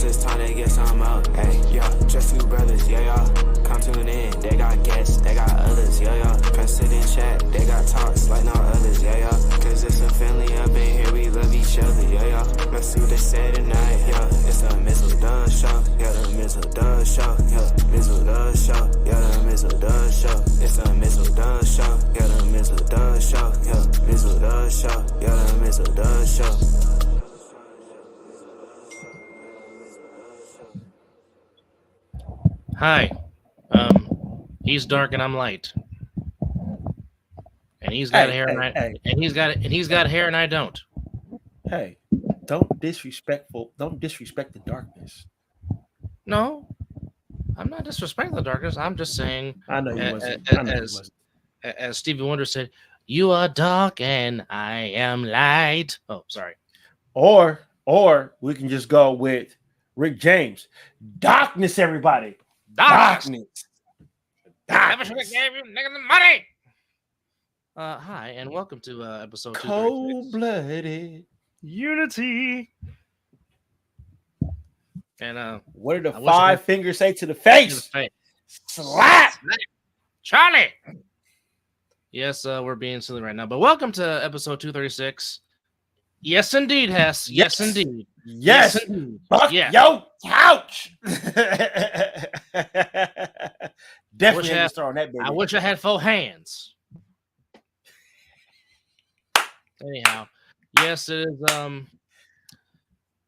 it's time to get some out. Hey, yeah, just two brothers, yeah, yeah. Come tune in, they got guests, they got others, yeah, yeah. Press it in chat, they got talks like no others, yeah, yeah. Cause it's a family up in here, we love each other, yeah, yeah. Let's do this Saturday night, yeah. It's a Mizzle does show, yeah, the Mizzle does show, yeah. Mizzle does show, yeah, the Mizzle does show. It's a Mizzle does show, yeah, the Mizzle does show, yeah. Mizzle does show, yeah, the Mizzle does show. Hi. He's dark and I'm light. And he's got hair and he's got hair and I don't. Hey, don't disrespect the darkness. No. I'm not disrespecting the darkness. I'm just saying I know you wasn't. As Stevie Wonder said, you are dark and I am light. Oh, sorry. Or we can just go with Rick James. Darkness, everybody. Darkness. Never should have gave you niggas the money. Hi, and welcome to episode 236. Cold-blooded Unity. And what did the five fingers say to the face? Slap! Charlie! Yes, we're being silly right now, but welcome to episode 236. Yes, indeed, Hess. Yes, indeed. Yes. Fuck your couch. Definitely start on that, baby. I wish I had 4 hands. Anyhow, yes, it is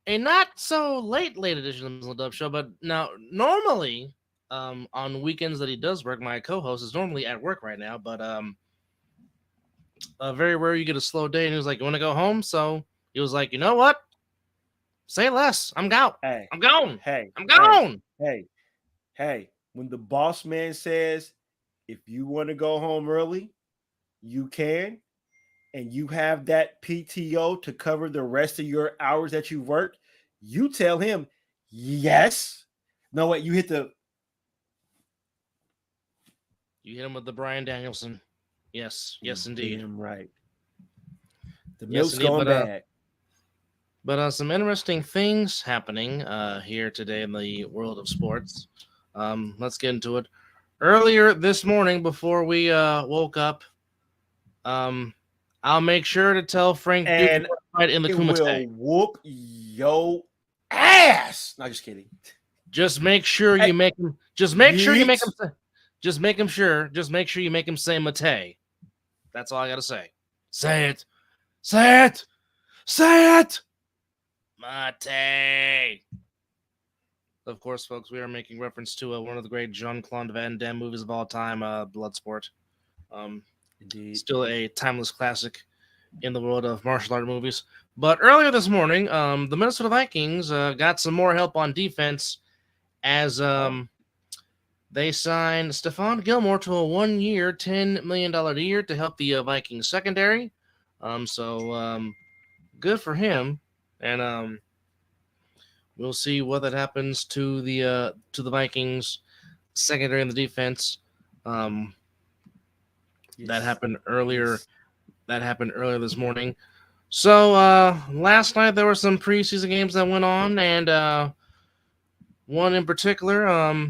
a not so late edition of the Mizzle Dub Show, but now normally on weekends that he does work, my co-host is normally at work right now, but very rare you get a slow day, and he was like, "You want to go home?" So he was like, "You know what? Say less. I'm out. Hey, I'm gone. Hey, I'm gone." Hey. When the boss man says, "If you want to go home early, you can," and you have that PTO to cover the rest of your hours that you work, you tell him, "Yes." No, wait. You hit him with the Bryan Danielson. Yes, indeed. Damn right. The milk's going bad. But some interesting things happening here today in the world of sports. Let's get into it. Earlier this morning, before we woke up, I'll make sure to tell Frank and right in the Kumite. Will whoop your ass. No, just kidding. Just make sure you make him. Just make sure you make him. Just make him sure. Just make sure you make him say Mate. That's all I gotta say. Say it. Say it. Say it. Mate. Of course, folks, we are making reference to one of the great Jean-Claude Van Damme movies of all time, Bloodsport. Indeed. Still a timeless classic in the world of martial art movies. But earlier this morning, the Minnesota Vikings got some more help on defense as they signed Stephon Gilmore to a 1-year, $10 million a year to help the Vikings secondary. So good for him. And we'll see what that happens to the Vikings secondary and the defense. That happened earlier. That happened earlier this morning. So last night there were some preseason games that went on, and one in particular,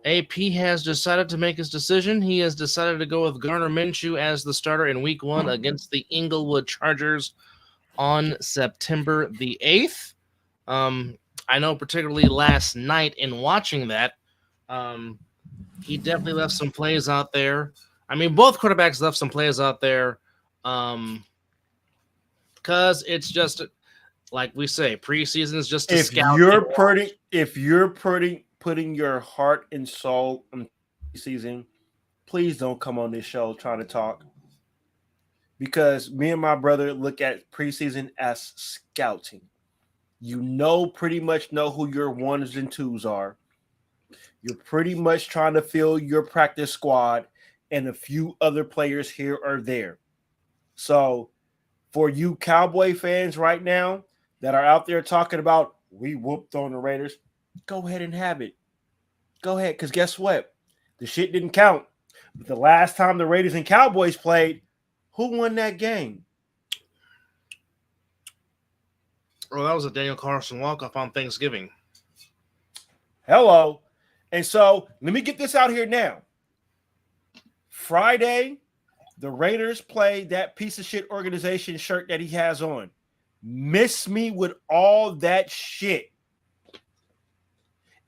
AP has decided to make his decision. He has decided to go with Gardner Minshew as the starter in Week 1 against the Inglewood Chargers on September the 8th. I know particularly last night in watching that, he definitely left some plays out there. I mean, both quarterbacks left some plays out there because it's just, like we say, preseason is just a scout. If you're putting your heart and soul in preseason, please don't come on this show trying to talk. Because me and my brother look at preseason as scouting. You pretty much know who your ones and twos are. You're pretty much trying to fill your practice squad and a few other players here or there. So for you Cowboy fans right now that are out there talking about we whooped on the Raiders, go ahead and have it. Go ahead, because guess what? The shit didn't count. But the last time the Raiders and Cowboys played, who won that game? Well, that was a Daniel Carlson walk-off on Thanksgiving. Hello. And so let me get this out here now. Friday, the Raiders play that piece of shit organization shirt that he has on. Miss me with all that shit.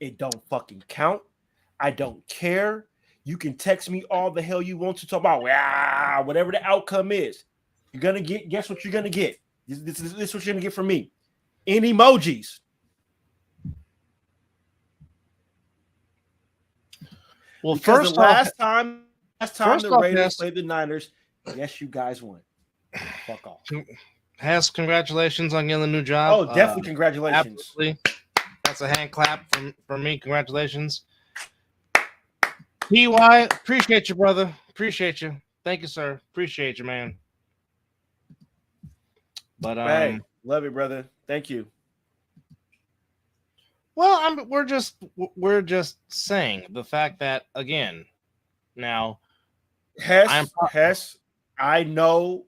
It don't fucking count. I don't care. You can text me all the hell you want to talk about. Whatever the outcome is, you're gonna get. Guess what you're gonna get? This is what you're gonna get from me. In emojis. Well, Because first last time the Raiders yes. played the Niners, yes, you guys won. Fuck off. Has congratulations on getting the new job. Oh, definitely congratulations. Absolutely. That's a hand clap from me. Congratulations. PY, appreciate you, brother. Appreciate you. Thank you, sir. Appreciate you, man. But hey, love it, brother. Thank you. Well, we're just saying the fact that again, now Hess, I know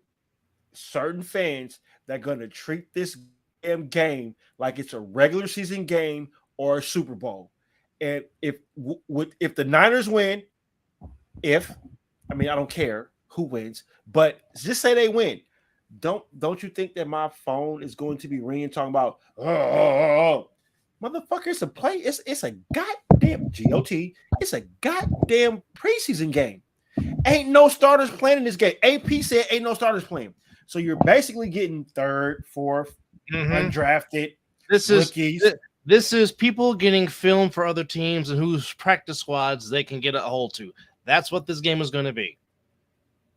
certain fans that are going to treat this damn game like it's a regular season game or a Super Bowl. And if the Niners win, I don't care who wins, but just say they win. Don't you think that my phone is going to be ringing talking about motherfucker, it's a play, it's a goddamn GOT, it's a goddamn preseason game. Ain't no starters playing in this game. AP said ain't no starters playing. So you're basically getting third, fourth, undrafted rookies. This is people getting film for other teams and whose practice squads they can get a hold to. That's what this game is going to be.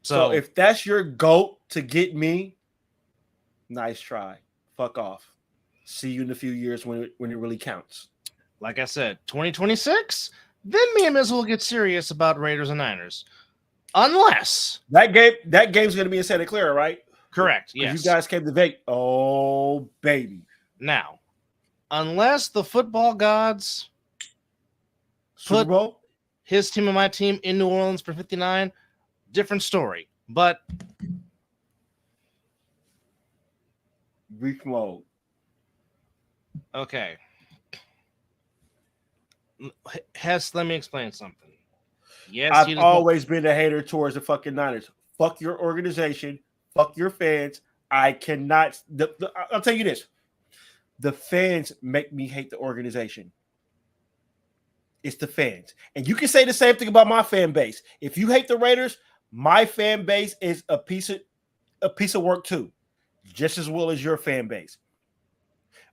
So if that's your GOAT to get me, nice try. Fuck off. See you in a few years when it really counts. Like I said, 2026, then me and Mizzle will get serious about Raiders and Niners. Unless that game's going to be in Santa Clara, right? Correct. Yes. You guys came to Vegas. Oh, baby. Now, unless the football gods Super Bowl, his team and my team in New Orleans for 59, different story. But brief mode. Okay. Hess, let me explain something. Yes, I've always been a hater towards the fucking Niners. Fuck your organization. Fuck your fans. I cannot. I'll tell you this. The fans make me hate the organization. It's the fans. And you can say the same thing about my fan base. If you hate the Raiders, my fan base is a piece of work too, just as well as your fan base.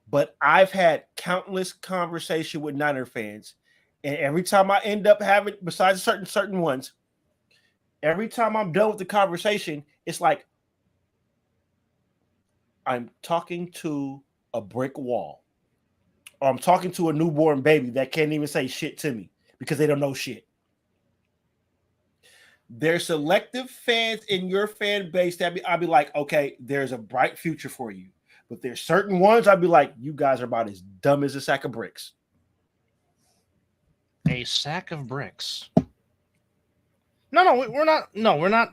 But I've had countless conversations with Niner fans, and every time I end up having, besides certain ones, every time I'm done with the conversation, it's like I'm talking to a brick wall, or I'm talking to a newborn baby that can't even say shit to me because they don't know shit. There's selective fans in your fan base that I'll be like, okay, there's a bright future for you. But there's certain ones I'd be like, you guys are about as dumb as a sack of bricks. A sack of bricks. No, we're not. No, we're not.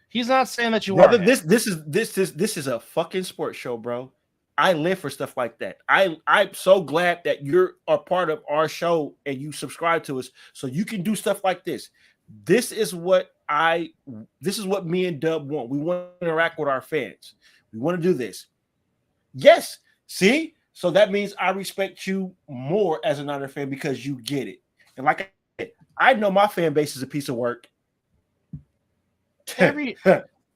He's not saying that you Brother, are. This is a fucking sports show, bro. I live for stuff like that. I'm so glad that you're a part of our show and you subscribe to us so you can do stuff like this. This is what me and Dub want. We want to interact with our fans. We want to do this. Yes. See? So that means I respect you more as a Niner fan because you get it. And like I said, I know my fan base is a piece of work.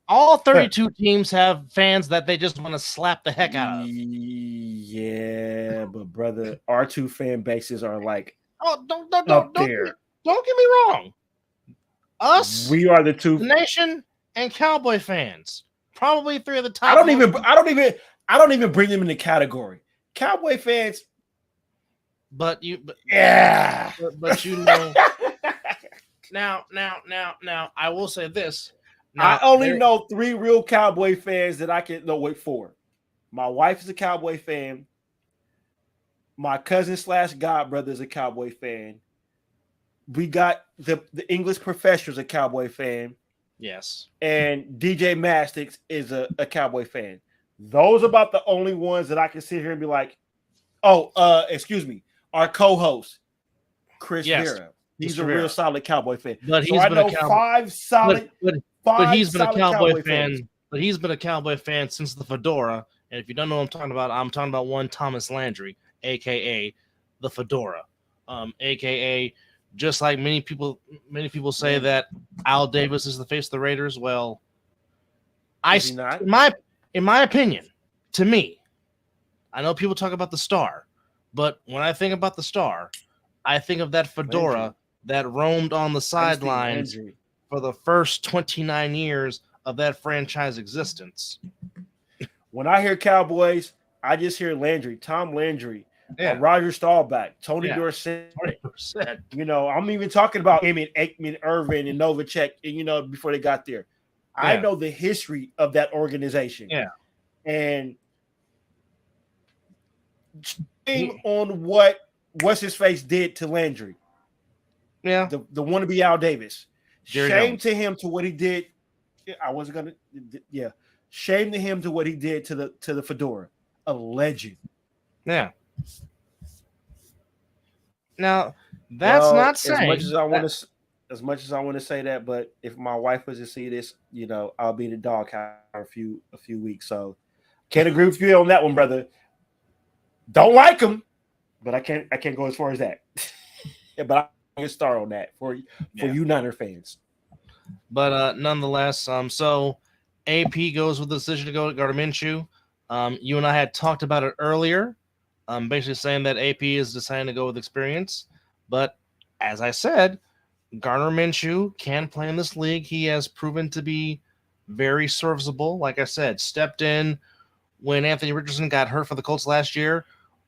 All 32 teams have fans that they just want to slap the heck out of. Yeah, but brother, our two fan bases are like don't there. Don't get me wrong. Us, we are the nation, and Cowboy fans. Probably three of the top. I don't even bring them in the category. Cowboy fans. But you know. Now, I will say this. Now, I only know 3 real Cowboy fans that I can wait for. My wife is a Cowboy fan. My cousin / godbrother is a Cowboy fan. We got the English professor is a Cowboy fan. Yes. And DJ Mastix is a Cowboy fan. Those are about the only ones that I can sit here and be like, excuse me, our co-host. Chris Yes, Vera. He's Mr. a real Vera. solid Cowboy fan. But So he's I been a know Cowboy. five solid But he's been a Cowboy fans. fan. But he's been a Cowboy fan since the fedora. And if you don't know what I'm talking about one Thomas Landry, aka the fedora, aka just like many people say that Al Davis is the face of the Raiders. Well, Is he not? in my opinion, to me, I know people talk about the star, but when I think about the star, I think of that fedora Landry. that roamed on the sidelines Landry. for the first 29 years of that franchise existence. When I hear Cowboys, I just hear Landry, Tom Landry, Roger Staubach, Tony Dorsett. 20%. You know, I'm even talking about Emmett Aikman, Irvin, and Novacek, you know, before they got there. Yeah. I know the history of that organization. Yeah. And shame on what's his face did to Landry. Yeah. The wannabe Al Davis. Jerry Shame Jones. to him to what he did. I wasn't gonna. Yeah. Shame to him to what he did to the fedora. A legend. Yeah. Now that's not saying as much as I want to say that, but if my wife was to see this, you know, I'll be in the doghouse for a few weeks. So can't agree with you on that one, brother. Don't like him, but I can't go as far as that. Yeah, but I can start on that for you Niner fans. But nonetheless, so AP goes with the decision to go to Gardner Minshew. You and I had talked about it earlier, basically saying that AP is deciding to go with experience. But as I said, Gardner Minshew can play in this league. He has proven to be very serviceable. Like I said, stepped in when Anthony Richardson got hurt for the Colts last year,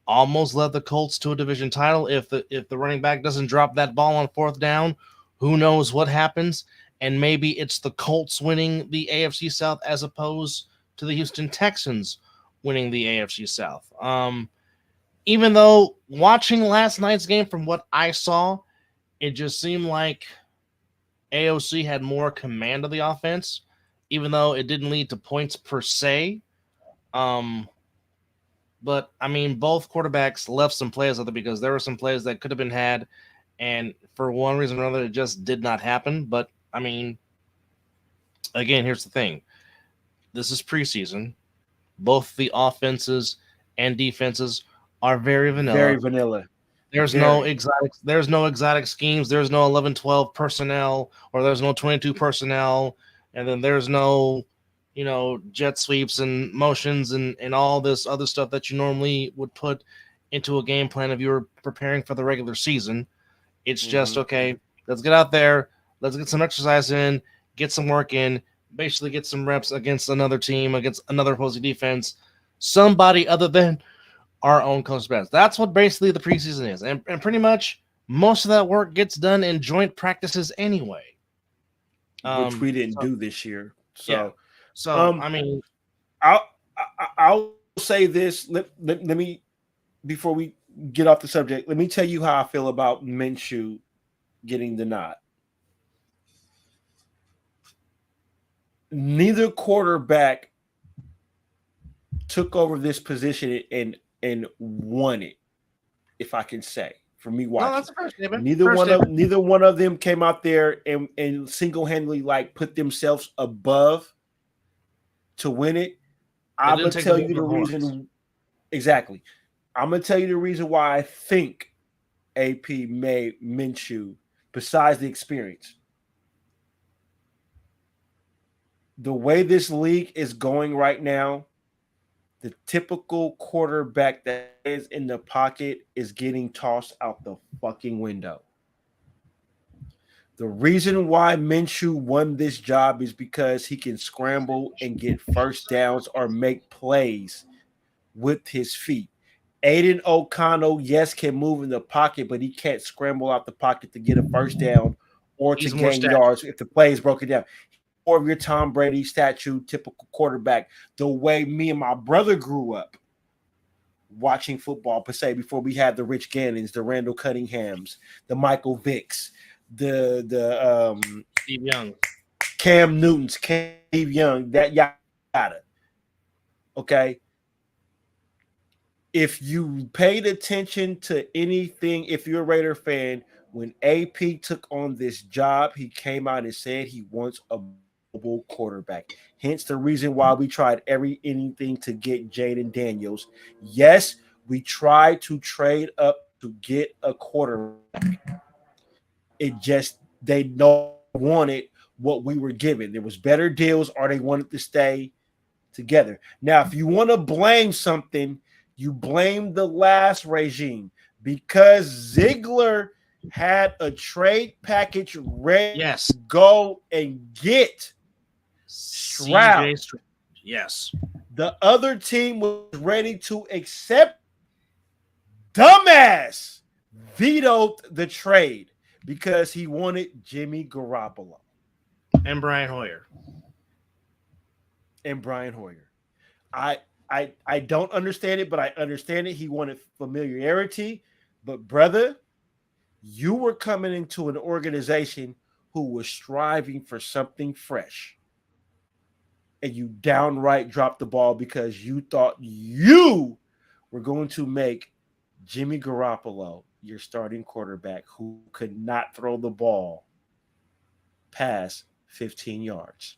almost led the Colts to a division title. If the running back doesn't drop that ball on fourth down, who knows what happens? And maybe it's the Colts winning the AFC South as opposed to the Houston Texans winning the AFC South. Even though watching last night's game, from what I saw, it just seemed like AOC had more command of the offense, even though it didn't lead to points per se. But, I mean, both quarterbacks left some plays out there because there were some plays that could have been had, and for one reason or another, it just did not happen. But, I mean, again, here's the thing. This is preseason. Both the offenses and defenses are very vanilla. Very vanilla. There's no exotic schemes. There's no 11-12 personnel, or there's no 22 personnel, and then there's no, you know, jet sweeps and motions and all this other stuff that you normally would put into a game plan if you were preparing for the regular season. It's just, okay, let's get out there, let's get some exercise in, get some work in, basically get some reps against another team, against another opposing defense, somebody other than our own coach best. That's what basically the preseason is. And pretty much most of that work gets done in joint practices anyway. Which we didn't do this year. So, yeah. So I mean, I'll say this. Let me, before we get off the subject, let me tell you how I feel about Minshew getting the nod. Neither quarterback took over this position and won it, if I can say, for me watching. No, that's the first statement. Neither one of them came out there and single-handedly like put themselves above to win it. I'm gonna tell you the reason. Exactly. I'm gonna tell you the reason why I think AP made Minshew, besides the experience. The way this league is going right now, the typical quarterback that is in the pocket is getting tossed out the fucking window. The reason why Minshew won this job is because he can scramble and get first downs or make plays with his feet. Aiden O'Connell, yes, can move in the pocket, but he can't scramble out the pocket to get a first down or to gain yards if the play is broken down. Or your Tom Brady statue, typical quarterback, the way me and my brother grew up watching football, per se, before we had the Rich Gannons, the Randall Cunninghams, the Michael Vicks, the Steve Young, Cam Newtons, Steve Young, that yada. Okay. If you paid attention to anything, if you're a Raider fan, When AP took on this job, he came out and said he wants a mobile quarterback. Hence the reason why we tried anything to get Jaden Daniels. Yes, we tried to trade up to get a quarterback. It just they no wanted what we were given. There was better deals, or they wanted to stay together. Now, if you want to blame something, you blame the last regime because Ziegler had a trade package ready Yes. to go and get Stroud. CJ Stroud. Yes. The other team was ready to accept. Dumbass vetoed the trade because he wanted Jimmy Garoppolo And Brian Hoyer. I don't understand it, but I understand it. He wanted familiarity. But brother, you were coming into an organization who was striving for something fresh. And you downright dropped the ball because you thought you were going to make Jimmy Garoppolo your starting quarterback who could not throw the ball past 15 yards.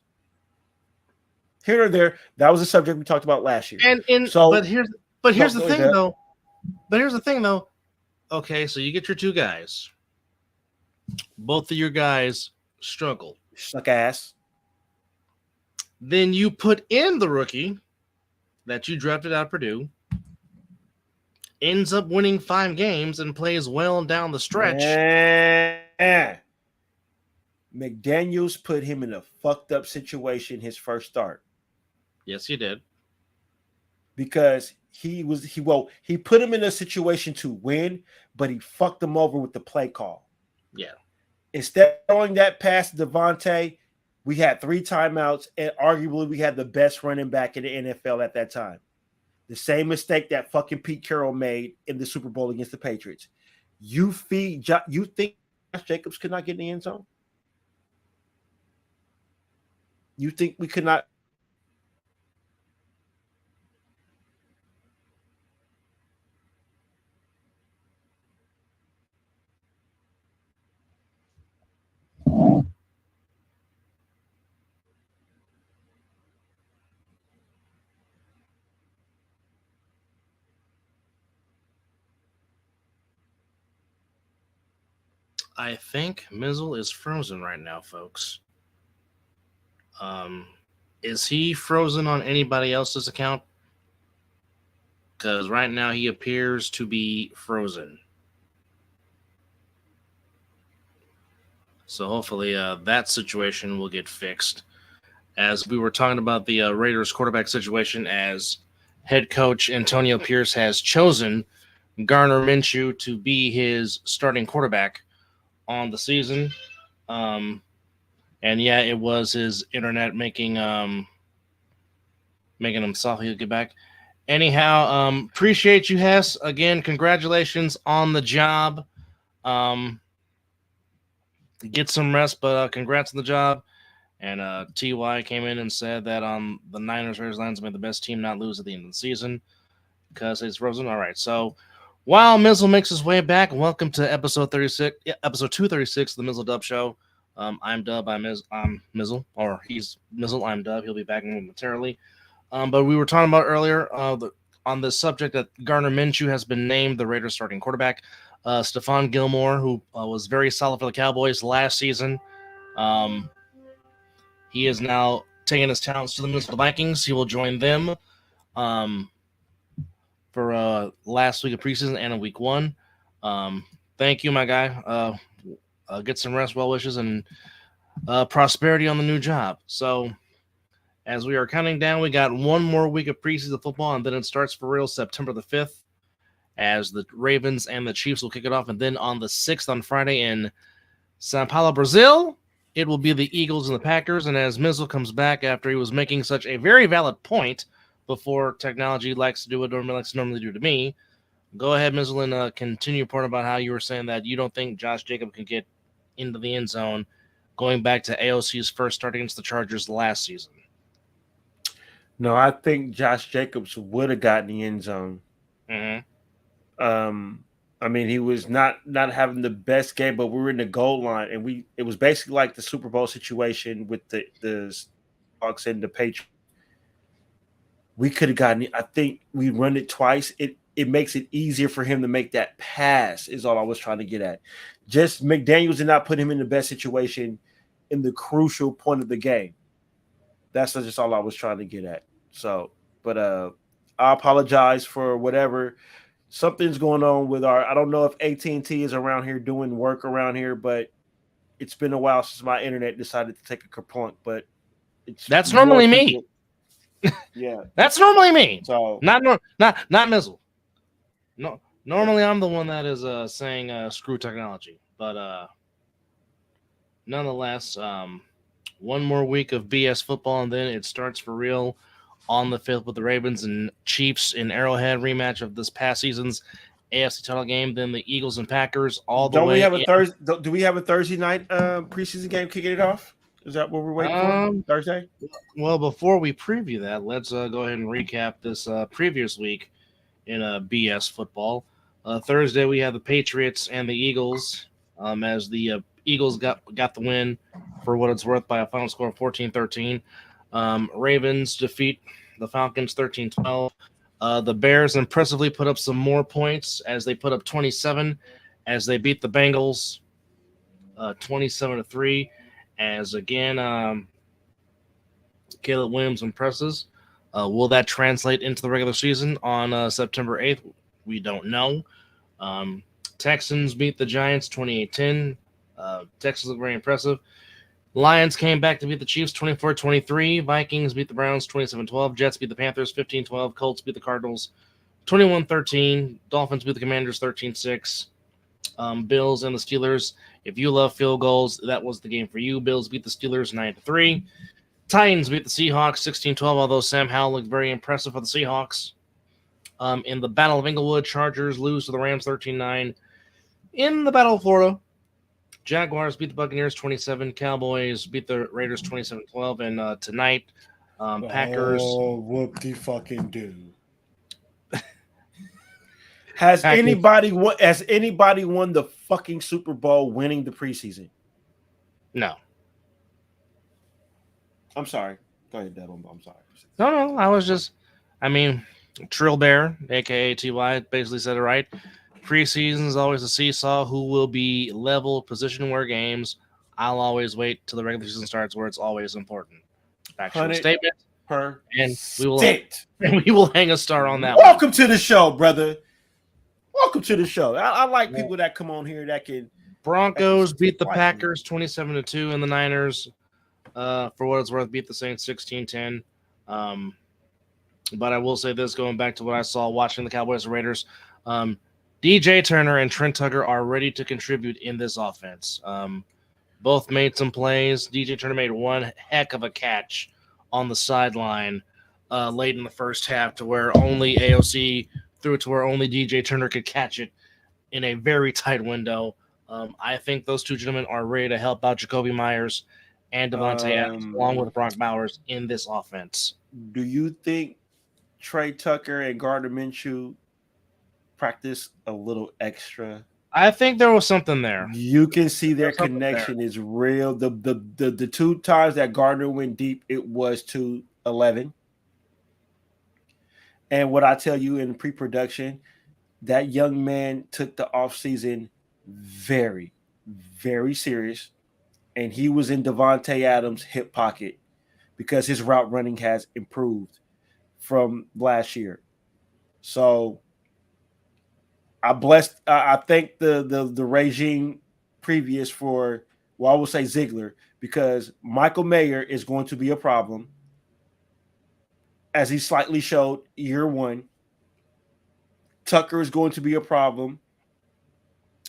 Here or there, that was a subject we talked about last year. But here's the thing though. But here's the thing though. Okay, so you get your two guys. Both of your guys struggle. Suck ass. Then you put in the rookie that you drafted out of Purdue, ends up winning 5 games and plays well down the stretch. McDaniels put him in a fucked up situation his first start. Yes, he did. Because he put him in a situation to win, but he fucked him over with the play call. Yeah. Instead of throwing that pass to Devontae, we had 3 timeouts, and arguably we had the best running back in the NFL at that time. The same mistake that fucking Pete Carroll made in the Super Bowl against the Patriots. You think Josh Jacobs could not get in the end zone? You think we could not? I think Mizzle is frozen right now, folks. Is he frozen on anybody else's account? Because right now he appears to be frozen. So hopefully that situation will get fixed. As we were talking about the Raiders quarterback situation, as head coach Antonio Pierce has chosen Gardner Minshew to be his starting quarterback on the season. And yeah, it was his internet making him soft. He'll get back. Anyhow, appreciate you, Hess. Again, congratulations on the job. Get some rest, but congrats on the job. And TY came in and said that the Niners Lions made the best team not lose at the end of the season because it's frozen. All right, so while Mizzle makes his way back, welcome to episode 236 of the Mizzle Dub Show. I'm Dub. I'm Mizzle, or he's Mizzle. I'm Dub. He'll be back momentarily. But we were talking about earlier on the subject that Gardner Minshew has been named the Raiders starting quarterback. Stephon Gilmore, who was very solid for the Cowboys last season, he is now taking his talents to the Minnesota Vikings. He will join them for last week of preseason and in week 1. Thank you, my guy. Get some rest, well wishes, and prosperity on the new job. So as we are counting down, we got 1 more week of preseason football, and then it starts for real September the 5th as the Ravens and the Chiefs will kick it off. And then on the 6th on Friday in Sao Paulo, Brazil, it will be the Eagles and the Packers. And as Mizzle comes back after he was making such a very valid point before technology likes to do what it likes to normally do to me, go ahead, Mizzle, and continue your point about how you were saying that you don't think Josh Jacobs can get into the end zone going back to AOC's first start against the Chargers last season. No, I think Josh Jacobs would have gotten the end zone. Mm-hmm. I mean, he was not having the best game, but we were in the goal line, and it was basically like the Super Bowl situation with the Hawks and the Patriots. We could have gotten it. I think we run it twice. It makes it easier for him to make that pass, is all I was trying to get at. Just McDaniels did not put him in the best situation in the crucial point of the game. That's just all I was trying to get at. So, but I apologize for whatever. Something's going on with I don't know if AT&T is around here doing work around here, but it's been a while since my internet decided to take a kerplunk. But that's normally me. Yeah, that's normally me. So not Mizzle. No, normally I'm the one that is saying screw technology. But nonetheless, one more week of BS football, and then it starts for real on the 5th with the Ravens and Chiefs in Arrowhead rematch of this past season's AFC title game. Then the Eagles and Packers all the way. Do we have a Thursday night preseason game kicking it off? Is that what we're waiting for? Thursday? Well, before we preview that, let's go ahead and recap this previous week in BS football. Thursday, we have the Patriots and the Eagles, as the Eagles got the win for what it's worth by a final score of 14-13. Ravens defeat the Falcons 13-12. The Bears impressively put up some more points as they put up 27 as they beat the Bengals 27-3. As again, Caleb Williams impresses. Will that translate into the regular season on September 8th? We don't know. Texans beat the Giants 28-10. Texans look very impressive. Lions came back to beat the Chiefs 24-23. Vikings beat the Browns 27-12. Jets beat the Panthers 15-12. Colts beat the Cardinals 21-13. Dolphins beat the Commanders 13-6. Bills and the Steelers. If you love field goals, that was the game for you. Bills beat the Steelers 9-3. Titans beat the Seahawks 16-12, although Sam Howell looked very impressive for the Seahawks. In the Battle of Inglewood, Chargers lose to the Rams 13-9. In the Battle of Florida, Jaguars beat the Buccaneers 27. Cowboys beat the Raiders 27-12. And tonight, Packers. Oh, whoop-de-fucking-do. Has anybody won the fucking Super Bowl winning the preseason? No. I'm sorry. Go ahead, Devil. I'm sorry. No. I was just, Trill Bear, a.k.a. T.Y., basically said it right. Preseason is always a seesaw. Who will be level position-aware games? I'll always wait till the regular season starts where it's always important. Factual statement. And we will hang a star on that. Welcome to the show, brother. Welcome to the show. I like people that come on here that can. Broncos beat the Packers 27-2, and the Niners, for what it's worth, beat the Saints 16-10. But I will say this, going back to what I saw watching the Cowboys and Raiders, DJ Turner and Trent Tucker are ready to contribute in this offense. Both made some plays. DJ Turner made one heck of a catch on the sideline late in the first half to where only AOC threw it to where only DJ Turner could catch it in a very tight window. I think those two gentlemen are ready to help out Jacoby Myers and Devontae Adams along with Brock Bowers in this offense. Do you think Trey Tucker and Gardner Minshew practice a little extra? I think there was something there. You can see their connection is real. The two times that Gardner went deep, it was to 11. And what I tell you in pre-production, that young man took the offseason very, very serious. And he was in Devontae Adams' hip pocket because his route running has improved from last year. So I thank the regime previous for, I will say Ziegler, because Michael Mayer is going to be a problem, as he slightly showed year one. Tucker is going to be a problem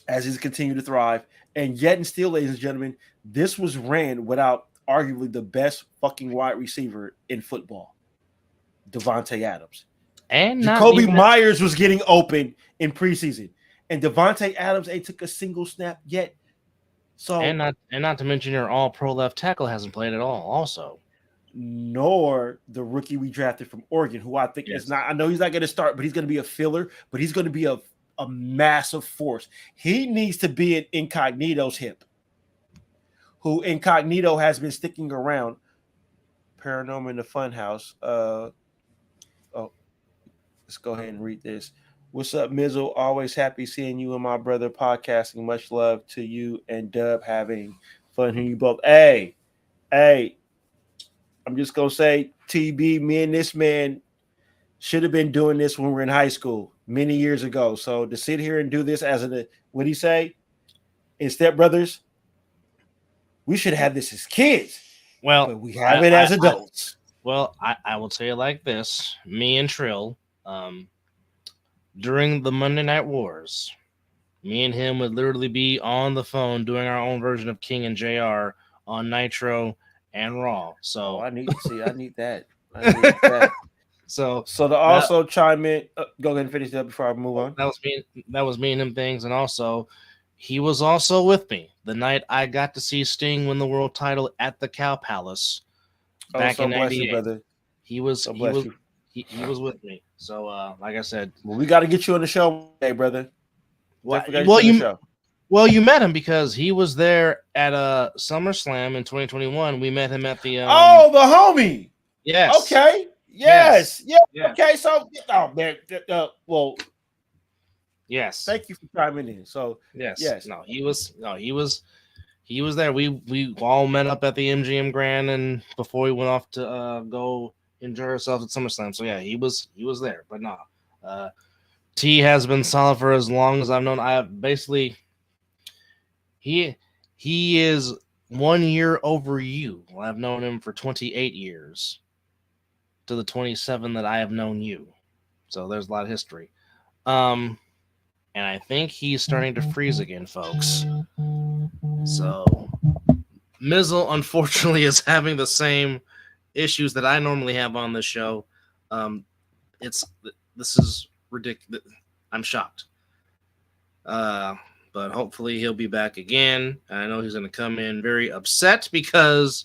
as he's continued to thrive. And yet and still, ladies and gentlemen, this was ran without arguably the best fucking wide receiver in football, Devontae Adams. And Jacoby Myers was getting open in preseason, and Devontae Adams ain't took a single snap yet. So and not to mention your all-pro left tackle hasn't played at all. Also, nor the rookie we drafted from Oregon, who I think is not. I know he's not going to start, but he's going to be a filler. But he's going to be a a massive force. He needs to be in Incognito's hip, who Incognito has been sticking around. Paranormal in the Funhouse. Let's go ahead and read this. What's up, Mizzle? Always happy seeing you and my brother podcasting. Much love to you and Dub, having fun hearing you both. Hey, I'm just going to say, TB, me and this man should have been doing this when we were in high school many years ago. So to sit here and do this as what he say? In Step Brothers, we should have this as kids. Well, but we have it as adults. I will tell you like this. Me and Trill, during the Monday Night Wars, me and him would literally be on the phone doing our own version of King and JR on Nitro and Raw. So I need that. I need that. So to also chime in, go ahead and finish that before I move on. That was me and him things, and also he was also with me the night I got to see Sting win the world title at the Cow Palace back in '98. Brother. He was with me. So like I said, well, we got to get you on the show, hey brother. You met him because he was there at SummerSlam in 2021. We met him at the the homie. Yes. Okay. Yes. Yeah. Okay. So, man. Yes. Thank you for chiming in. So, yes. No, he was there. We all met up at the MGM Grand, and before we went off to go enjoy ourselves at SummerSlam. So yeah, he was there. But no, T has been solid for as long as I've known. I basically he is 1 year over you. Well, I've known him for 28 years. To the 27 that I have known you. So there's a lot of history. And I think he's starting to freeze again, folks. So Mizzle, unfortunately, is having the same issues that I normally have on this show. This is ridiculous. I'm shocked. But hopefully he'll be back again. I know he's going to come in very upset because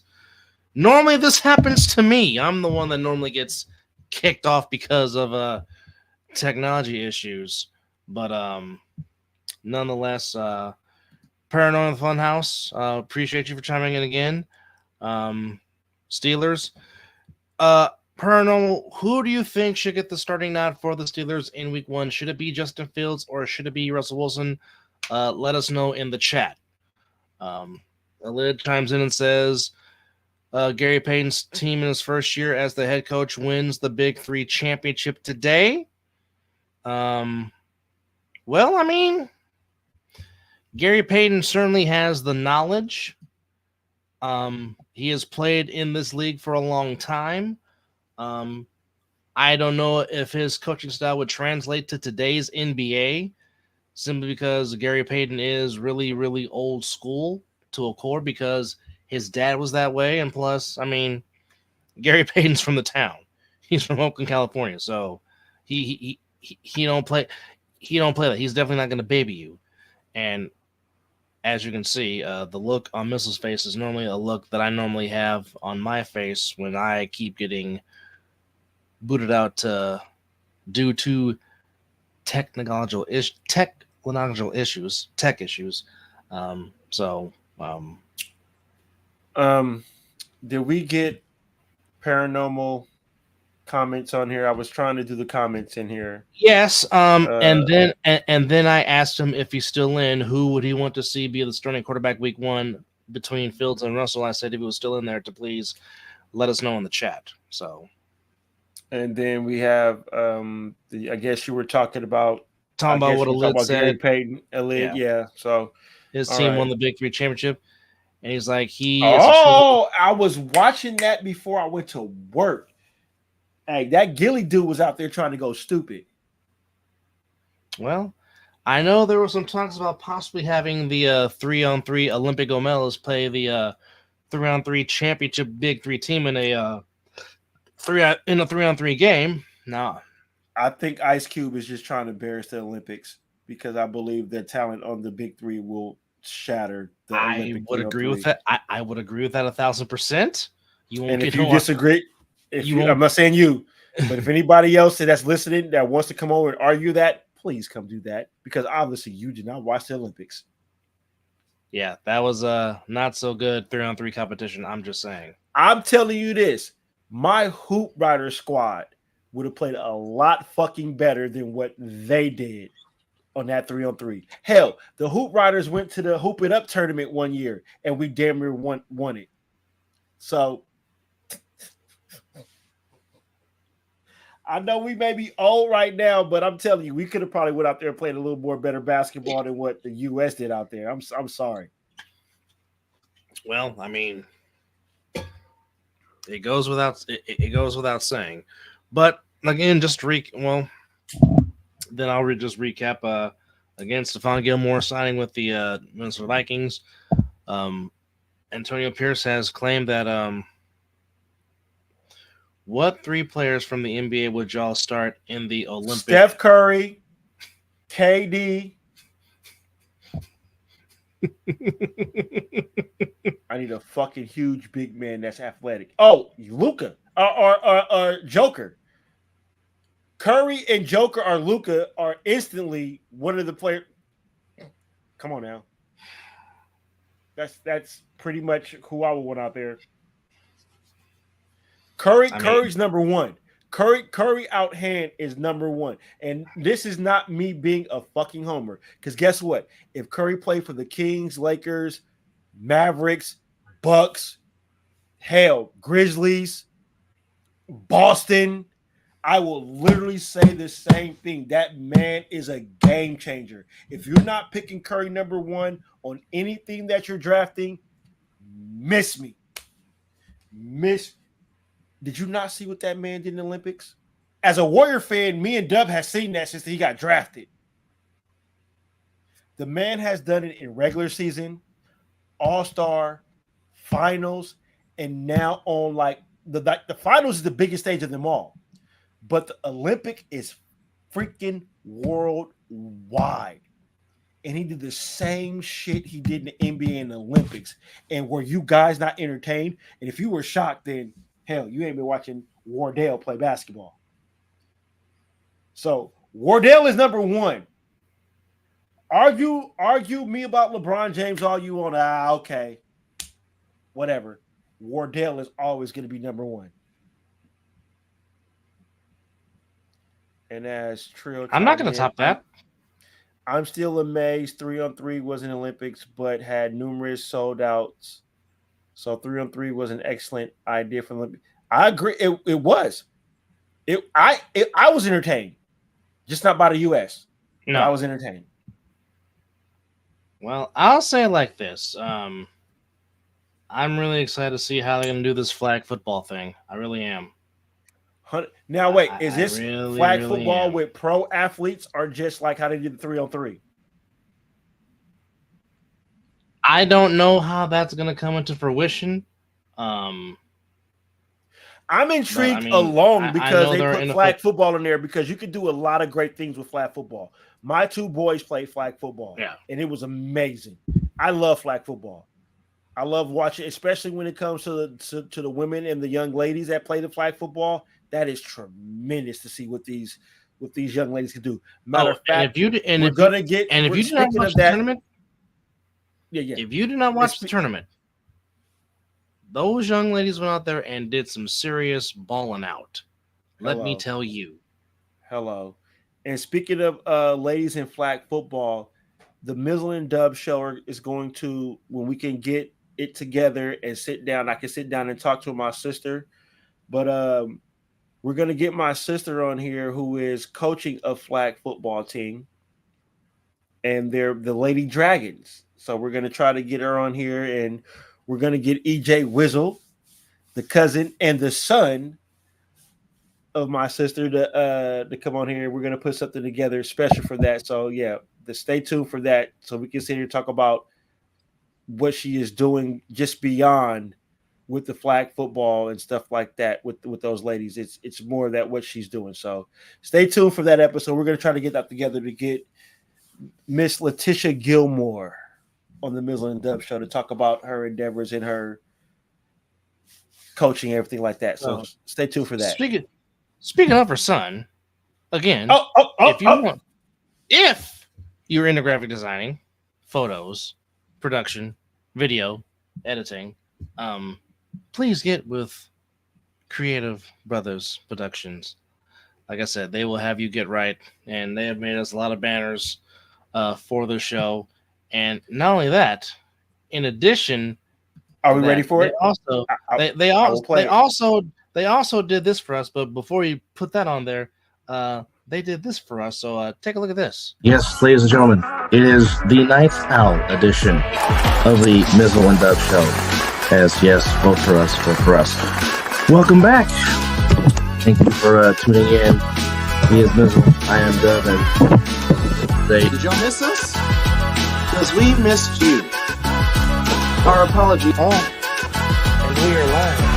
normally this happens to me. I'm the one that normally gets kicked off because of technology issues. But nonetheless, Paranormal Funhouse, appreciate you for chiming in again. Steelers. Paranormal, who do you think should get the starting nod for the Steelers in week 1? Should it be Justin Fields or should it be Russell Wilson? Let us know in the chat. Alid chimes in and says, Gary Payton's team in his first year as the head coach wins the Big 3 championship today. Well, I mean, Gary Payton certainly has the knowledge. He has played in this league for a long time. I don't know if his coaching style would translate to today's NBA, simply because Gary Payton is really, really old school to a core because his dad was that way, and plus, I mean, Gary Payton's from the town. He's from Oakland, California, so he don't play. He don't play that. He's definitely not going to baby you. And as you can see, the look on Mizzle's face is normally a look that I normally have on my face when I keep getting booted out due to technological issues. Did we get paranormal comments on here? I was trying to do the comments in here. Yes. And then I asked him if he's still in, who would he want to see be the starting quarterback week 1 between Fields and Russell. I said if he was still in there to please let us know in the chat. So, and then we have I guess you were talking about what Alid said. Gary Payton, yeah. So his team won the Big 3 championship. And he's like, I was watching that before I went to work. Hey, that Gilly dude was out there trying to go stupid. Well, I know there were some talks about possibly having the 3-on-3 Olympic Omelas play the 3-on-3 championship Big 3 team in a 3-on-3 game. No, I think Ice Cube is just trying to embarrass the Olympics because I believe their talent on the Big 3 will shatter the Olympic. I would agree with that. I would agree with that 1,000%. If you disagree, I'm not saying you, but if anybody else that's listening that wants to come over and argue that, please come do that because obviously you did not watch the Olympics. Yeah, that was not so good 3-on-3 competition. I'm just saying. I'm telling you this. My Hoop Rider squad would have played a lot fucking better than what they did on that 3-on-3. Hell, the Hoop Riders went to the Hoop It Up tournament one year and we damn near won it. So I know we may be old right now, but I'm telling you, we could have probably went out there and played a little more better basketball than what the U.S. did out there. I'm sorry. Well, I mean, it goes without saying. But again, just then I'll just recap. Again, Stephon Gilmore signing with the Minnesota Vikings. Antonio Pierce has claimed that what 3 players from the NBA would y'all start in the Olympics? Steph Curry, KD. I need a fucking huge big man that's athletic. Oh, Luka or Joker. Curry and Joker or Luka are instantly one of the players. Come on now. That's pretty much who I would want out there. Curry's number one. Curry out hand is number one. And this is not me being a fucking homer. Because guess what? If Curry played for the Kings, Lakers, Mavericks, Bucks, hell, Grizzlies, Boston, I will literally say the same thing. That man is a game changer. If you're not picking Curry number one on anything that you're drafting, miss me. Did you not see what that man did in the Olympics? As a Warrior fan, me and Dub has seen that since he got drafted. The man has done it in regular season, All-Star, finals, and now on the finals is the biggest stage of them all. But the Olympic is freaking worldwide. And he did the same shit he did in the NBA and the Olympics. And were you guys not entertained? And if you were shocked, then hell, you ain't been watching Wardell play basketball. So Wardell is number one. Argue me about LeBron James all you want. Okay. Whatever. Wardell is always going to be number one. And as Trill, I'm not going to top that. I'm still amazed 3-on-3 was in Olympics, but had numerous sold outs. So 3-on-3 was an excellent idea for Olympics. I agree. It was. I was entertained, just not by the U.S. No, I was entertained. Well, I'll say it like this. I'm really excited to see how they're going to do this flag football thing. I really am. Now, wait, is this flag football with pro athletes or just like how they did the 3-on-3? I don't know how that's going to come into fruition. I'm intrigued because they put flag football in there because you could do a lot of great things with flag football. My 2 boys played flag football, and it was amazing. I love flag football. I love watching, especially when it comes to the women and the young ladies that play the flag football. That is tremendous to see what these young ladies can do. Matter of fact, if you do not watch the tournament, if you do not watch the tournament, those young ladies went out there and did some serious balling out. Let me tell you. Hello. And speaking of ladies in flag football, the Mizzle and Dub show is going to, when we can get it together and sit down, I can sit down and talk to my sister. But we're going to get my sister on here who is coaching a flag football team. And they're the Lady Dragons. So we're going to try to get her on here, and we're going to get EJ Mizzle, the cousin and the son of my sister, to come on here. We're going to put something together special for that. So, yeah, stay tuned for that so we can sit here and talk about what she is doing just beyond with the flag football and stuff like that with those ladies. It's more of that what she's doing. So stay tuned for that episode. We're going to try to get that together to get Miss Letitia Gilmore on the Mizzle and Dub show to talk about her endeavors and her coaching, everything like that. So stay tuned for that. Speaking of her son, again, if you want, If you're into graphic designing, photos, production, video, editing, please get with Creative Brothers Productions. Like I said, they will have you get right, and they have made us a lot of banners for the show. And not only that, in addition, Are we ready for they it? also I will play it. they also did this for us. But before you put that on there, they did this for us. So take a look at this. Yes, ladies and gentlemen, it is the Ninth Owl edition of the Mizzle and Dub Show. Yes, vote for us, vote for us. Welcome back. Thank you for tuning in. He is Mizzle. I am Dub, and Did y'all miss us? Because we missed you. Our apology. And we are live.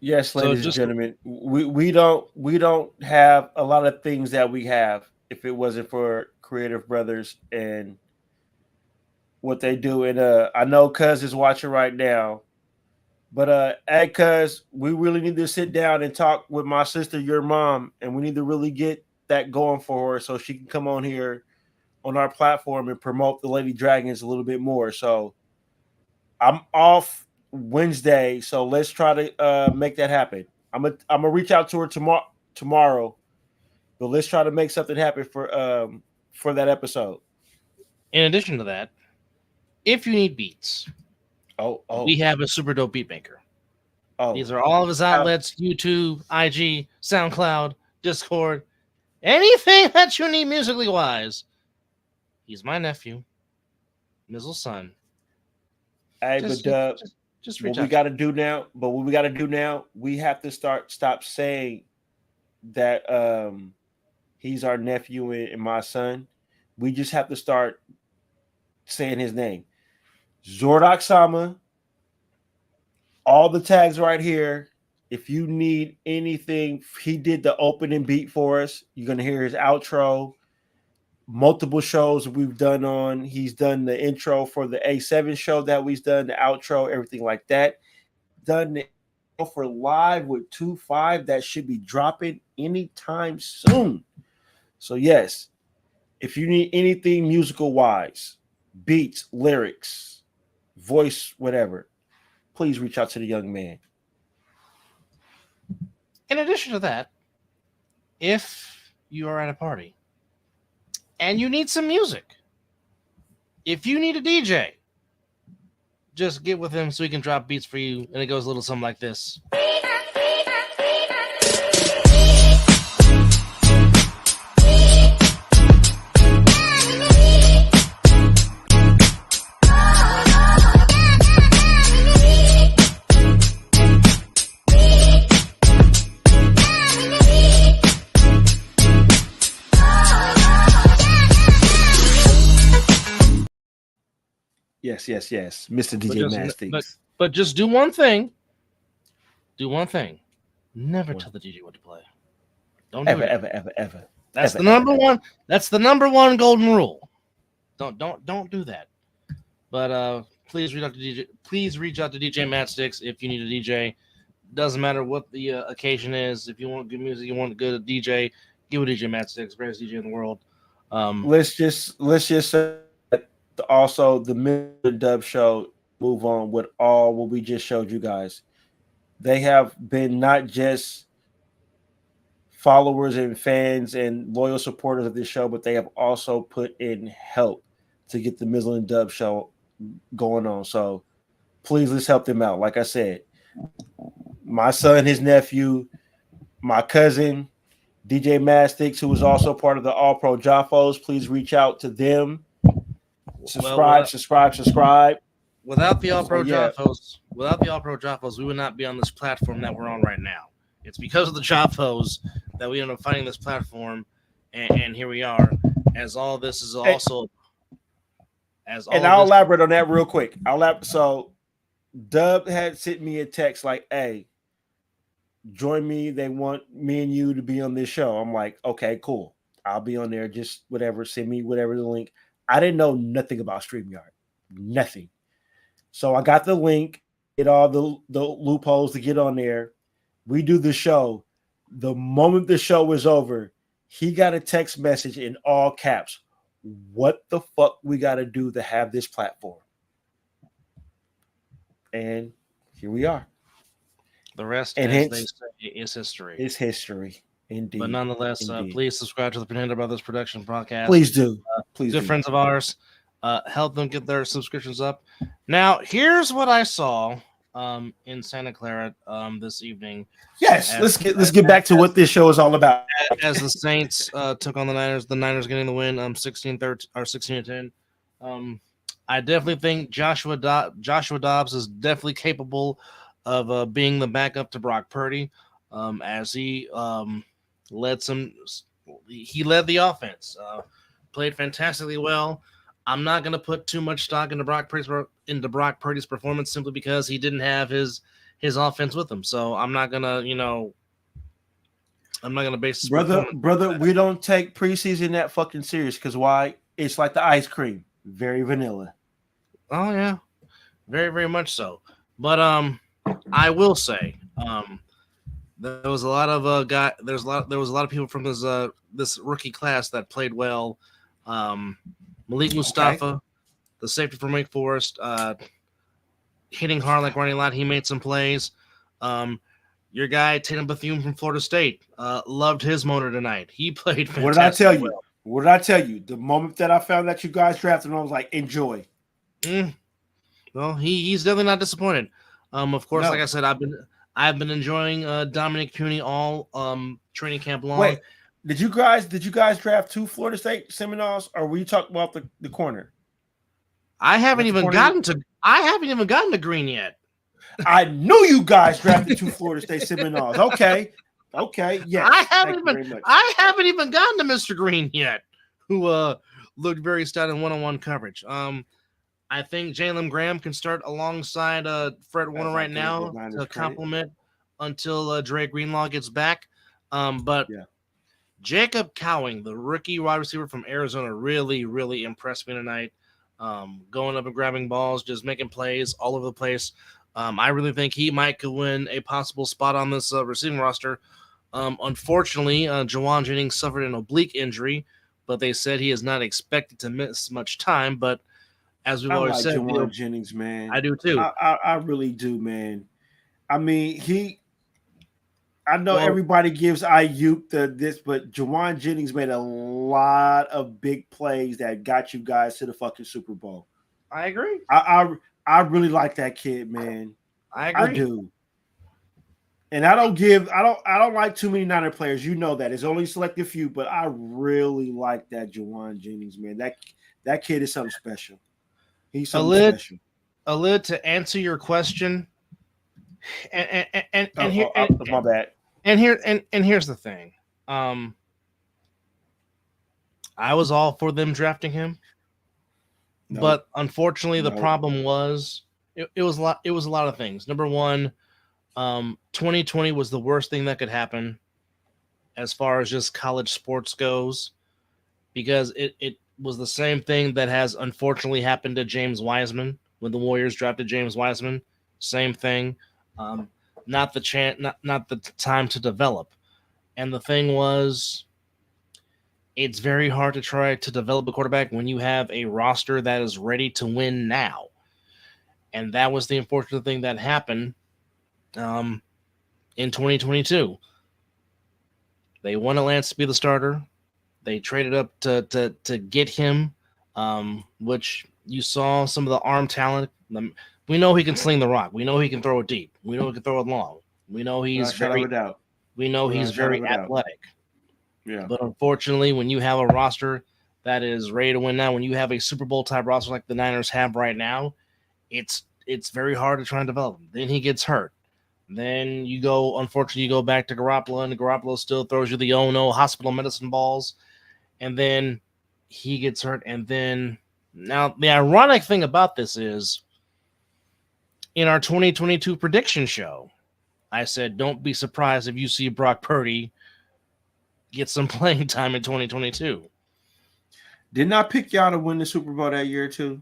Yes, ladies and gentlemen, we don't have a lot of things that we have if it wasn't for Creative Brothers and what they do. And I know Cuz is watching right now, but hey, Cuz, we really need to sit down and talk with my sister, your mom, and we need to really get that going for her so she can come on here on our platform and promote the Lady Dragons a little bit more. So I'm off Wednesday, so let's try to make that happen. I'm gonna reach out to her tomorrow, but let's try to make something happen for that episode. In addition to that, if you need beats, we have a super dope beat maker. These are all of his outlets: YouTube, IG, SoundCloud, Discord, anything that you need musically wise. He's my nephew, Mizzle's son. Hey, just what we got to do now, we have to stop saying that he's our nephew and my son. We just have to start saying his name. Zordok Sama. All the tags right here. If you need anything, he did the opening beat for us. You're going to hear his outro. Multiple shows we've done on. He's done the intro for the A7 show that we've done, the outro, everything like that. Done the for live with 2-5 that should be dropping anytime soon. So yes, if you need anything musical wise, beats, lyrics, voice, whatever, please reach out to the young man. In addition to that, if you are at a party and you need some music, if you need a DJ, just get with him so he can drop beats for you, and it goes a little something like this. Yes. Mr. DJ Mastix. But just do one thing. Never tell the DJ what to play. Don't do it. Ever. That's the number one. That's the number one golden rule. Don't do that. But please reach out to DJ. Please reach out to DJ Mastix if you need a DJ. Doesn't matter what the occasion is. If you want good music, you want a good DJ, give it DJ Mastix, greatest DJ in the world. Let's just say also the Mizzle Dub Show move on with all what we just showed you guys. They have been not just followers and fans and loyal supporters of this show, but they have also put in help to get the Mizzle and Dub Show going on. So please, let's help them out. Like I said, my son, his nephew, my cousin, DJ Mastix, who is also part of the All Pro Jaffos, please reach out to them. Subscribe. Without the All Pro Jaffos, we would not be on this platform that we're on right now. It's because of the Jaffos that we end up finding this platform, and here we are. As all this is also, I'll elaborate on that real quick. So, Dub had sent me a text like, "Hey, join me. They want me and you to be on this show." I'm like, "Okay, cool. I'll be on there. Just whatever. Send me whatever the link." I didn't know nothing about StreamYard, nothing. So I got the link, get all the loopholes to get on there. We do the show. The moment the show was over, he got a text message in all caps. What the fuck we got to do to have this platform? And here we are. The rest, and as they say, is history. It's history, indeed. But nonetheless, please subscribe to the Pretender Brothers Production Podcast. Please do. Good friends of ours. Help them get their subscriptions up. Now, here's what I saw in Santa Clara this evening. Yes, let's get back to what this show is all about. As the Saints took on the Niners getting the win 16-10. I definitely think Joshua Dobbs is definitely capable of being the backup to Brock Purdy, as he led the offense, played fantastically well. I'm not going to put too much stock into Brock Purdy's performance simply because he didn't have his offense with him. So I'm not going to, base this brother. We don't take preseason that fucking serious because why? It's like the ice cream, very vanilla. Oh yeah, very very much so. But I will say, there was a lot of there was a lot of people from this rookie class that played well. Malik Mustafa, the safety from Wake Forest, hitting hard like Ronnie Lott. He made some plays. Your guy Tatum Bethune from Florida State, loved his motor tonight. He played fantastic. What did I tell you? What did I tell you? The moment that I found that you guys drafted him, I was like, enjoy. Well, he's definitely not disappointed. Of course, like I said, I've been enjoying Dominic Puny all training camp long. Wait, did you guys draft 2 Florida State Seminoles, or were you talking about the corner? I haven't even gotten to green yet. I knew you guys drafted 2 Florida State Seminoles. Okay, yeah. I haven't even gotten to Mr. Green yet, who looked very stout in one-on-one coverage. I think Jalen Graham can start alongside Fred Warner right now to complement until Dre Greenlaw gets back. But Jacob Cowing, the rookie wide receiver from Arizona, really, really impressed me tonight. Going up and grabbing balls, just making plays all over the place. I really think he might could win a possible spot on this receiving roster. Unfortunately, Juwan Jennings suffered an oblique injury, but they said he is not expected to miss much time. But as we've always said, Juwan Jennings, man. I do too. I really do, man. I mean, I know everybody gives Ayuk this, but Juwan Jennings made a lot of big plays that got you guys to the fucking Super Bowl. I agree. I really like that kid, man. I agree. I do. And I don't like too many Niner players. You know that. It's only selected few, but I really like that Juwan Jennings, man. That kid is something special. He's something special. Alid, to answer your question, and my bad. And here's the thing. I was all for them drafting him. No. But unfortunately, the problem was it was a lot. It was a lot of things. Number one, 2020 was the worst thing that could happen as far as just college sports goes, because it was the same thing that has unfortunately happened to James Wiseman when the Warriors drafted James Wiseman. Same thing. Not the time to develop. And the thing was, it's very hard to try to develop a quarterback when you have a roster that is ready to win now. And that was the unfortunate thing that happened in 2022. They wanted Lance to be the starter. They traded up to get him, which you saw some of the arm talent. We know he can sling the rock. We know he can throw it deep. We know he can throw it long. We know he's very athletic. Yeah. But unfortunately, when you have a roster that is ready to win now, when you have a Super Bowl type roster like the Niners have right now, it's very hard to try and develop him. Then he gets hurt. Then you go back to Garoppolo, and Garoppolo still throws you the oh-no hospital medicine balls. And then he gets hurt. And then now the ironic thing about this is, in our 2022 prediction show, I said, don't be surprised if you see Brock Purdy get some playing time in 2022. Didn't I pick y'all to win the Super Bowl that year too?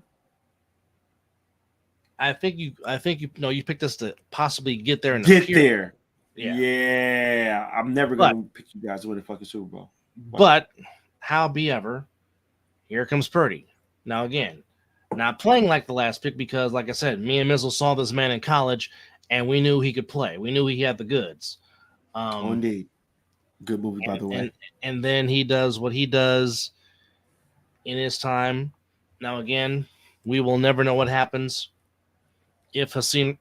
I think you picked us to possibly get there and Get there. Yeah. I'm never gonna pick you guys to win the fucking Super Bowl. But howbeit, here comes Purdy. Now again, not playing like the last pick because, like I said, me and Mizzle saw this man in college and we knew he could play. We knew he had the goods. Indeed. Good movie, by the way. And then he does what he does in his time. Now again, we will never know what happens if Hassan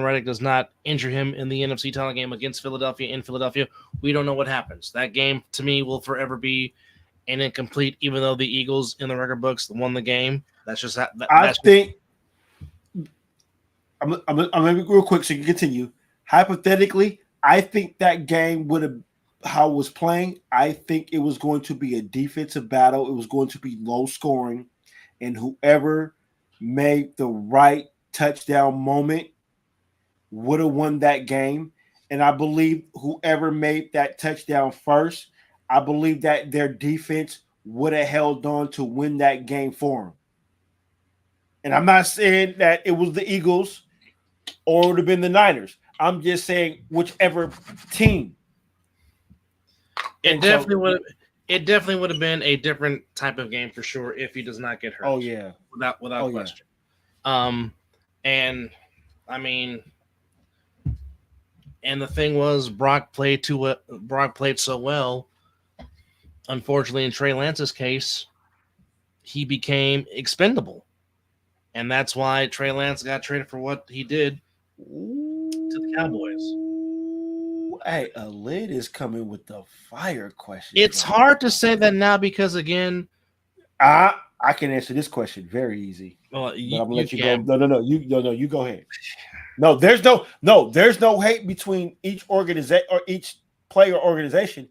Reddick does not injure him in the NFC title game against Philadelphia in Philadelphia. We don't know what happens. That game, to me, will forever be an incomplete, even though the Eagles in the record books won the game. That's just that. I think I'm gonna be real quick so you can continue. Hypothetically, I think that game would have how it was playing. I think it was going to be a defensive battle. It was going to be low scoring, and whoever made the right touchdown moment would have won that game. And I believe whoever made that touchdown first, I believe that their defense would have held on to win that game for them. And I'm not saying that it was the Eagles or it would have been the Niners. I'm just saying whichever team. It definitely would have been a different type of game for sure if he does not get hurt. Oh yeah, without question. Yeah. And I mean, and the thing was, Brock played so well. Unfortunately, in Trey Lance's case, he became expendable, and that's why Trey Lance got traded for what he did to the Cowboys. Hey, a lid is coming with the fire question. It's hard to say that now because, again, I can answer this question very easy. Well, but I'm gonna let you go. No, you go ahead. No, there's no hate between each organization or each player organization.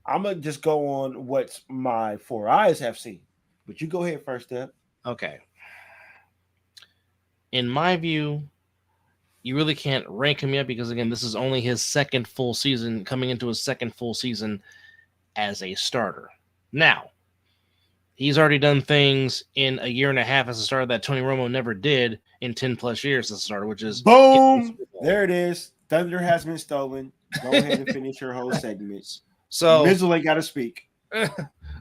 I'm gonna just go on what my four eyes have seen. But you go ahead first, Step. Okay. In my view, you really can't rank him yet because, again, this is only his second full season, coming into his second full season as a starter. Now, he's already done things in a year and a half as a starter that Tony Romo never did in 10-plus years as a starter, which is... Boom! There it is. Thunder has been stolen. Go ahead and finish your whole segment. So Mizzle ain't got to speak.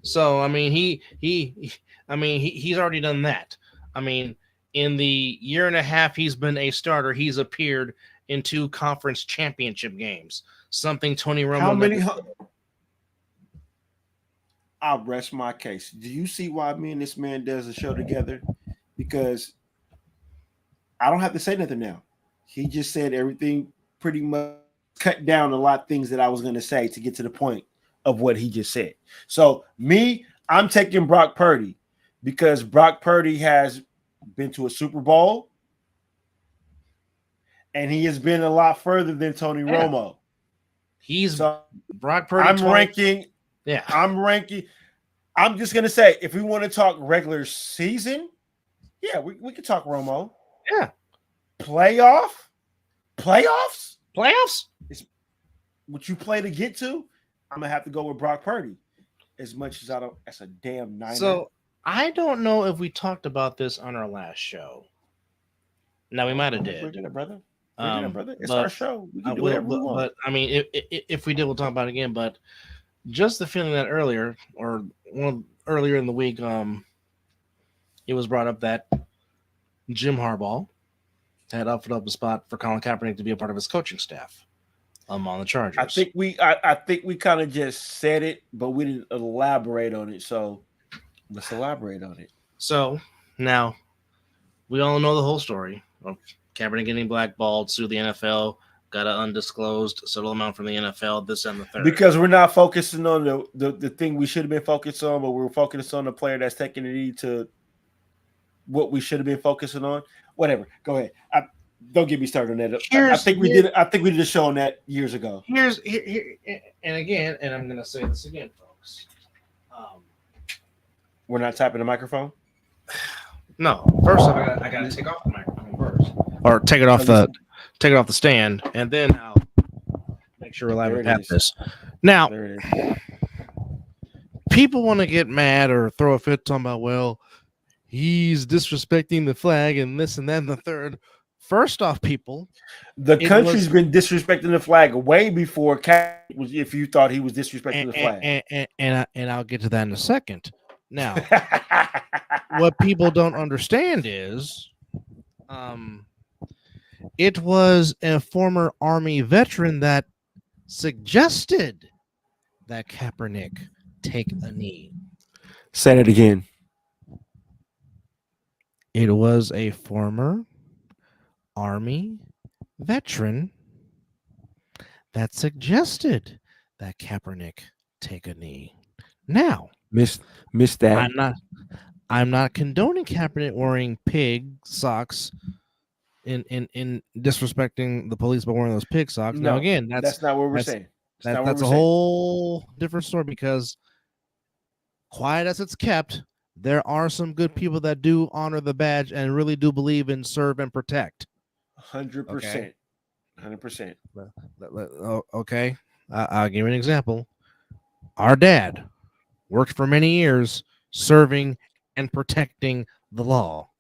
So, I mean, he's already done that. I mean, in the year and a half he's been a starter, he's appeared in 2 conference championship games. Something Tony Romo... How many... I'll rest my case. Do you see why me and this man does a show together? Because I don't have to say nothing now. He just said everything, pretty much cut down a lot of things that I was going to say to get to the point of what he just said. So I'm taking Brock Purdy because Brock Purdy has been to a Super Bowl and he has been a lot further than Tony Romo. Brock Purdy. I'm just going to say, if we want to talk regular season, yeah, we could talk Romo. Yeah. Playoffs is what you play to get to. I'm going to have to go with Brock Purdy as much as that's a damn Niner. So I don't know if we talked about this on our last show. No, we might have did. We're gonna, brother. It's our show. We can do whatever we want. But I mean, if we did, we'll talk about it again. But just the feeling that earlier in the week, it was brought up that Jim Harbaugh had offered up a spot for Colin Kaepernick to be a part of his coaching staff on the Chargers. I think we kind of just said it, but we didn't elaborate on it. So let's elaborate on it. So now we all know the whole story of Kaepernick getting blackballed, sued the NFL, got an undisclosed settle amount from the NFL, this and the third. Because we're not focusing on the thing we should have been focused on, but we're focused on the player that's taking the lead to what we should have been focusing on. Whatever. Go ahead. Don't get me started on that. I think we did a show on that years ago. Here, and again, and I'm going to say this again, folks. We're not tapping the microphone. No. First off, I got to take off the microphone first, or take it off the stand, and then I'll make sure we're live and tap this. Now, people want to get mad or throw a fit talking about, well, he's disrespecting the flag and this and that and the third. First off, people, the country's been disrespecting the flag way before Cat was. If you thought he was disrespecting the flag, and I'll get to that in a second. Now, what people don't understand is, it was a former Army veteran that suggested that Kaepernick take a knee. Say that again. It was a former Army veteran that suggested that Kaepernick take a knee. Now, Miss that. I'm not condoning Kaepernick wearing pig socks in disrespecting the police by wearing those pig socks. No, now again, that's not what we're saying. That's a whole different story, because quiet as it's kept, there are some good people that do honor the badge and really do believe in serve and protect. 100%. 100%. Okay. I'll give you an example. Our dad worked for many years serving and protecting the law.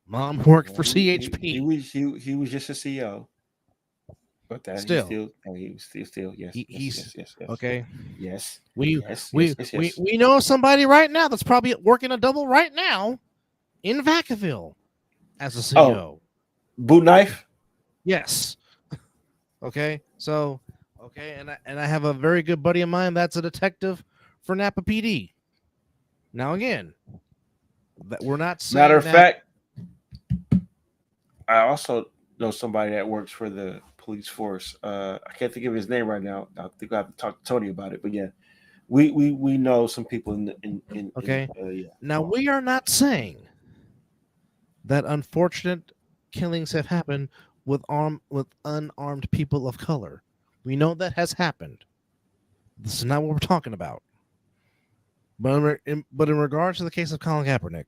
Mom worked for CHP. He was just a CEO. But that still, he was still yes. He's yes. Okay. Yes. We know somebody right now that's probably working a double right now in Vacaville as a CEO. Oh, Boot Knife? Yes. Okay. So, and I have a very good buddy of mine that's a detective for Napa PD. Now again, that we're not saying matter of fact, I also know somebody that works for the police force. I can't think of his name right now. I think I have to talk to Tony about it. But yeah, we know some people in okay. Yeah. Now we are not saying that unfortunate killings have happened with unarmed people of color. We know that has happened. This is not what we're talking about. But in regards to the case of Colin Kaepernick,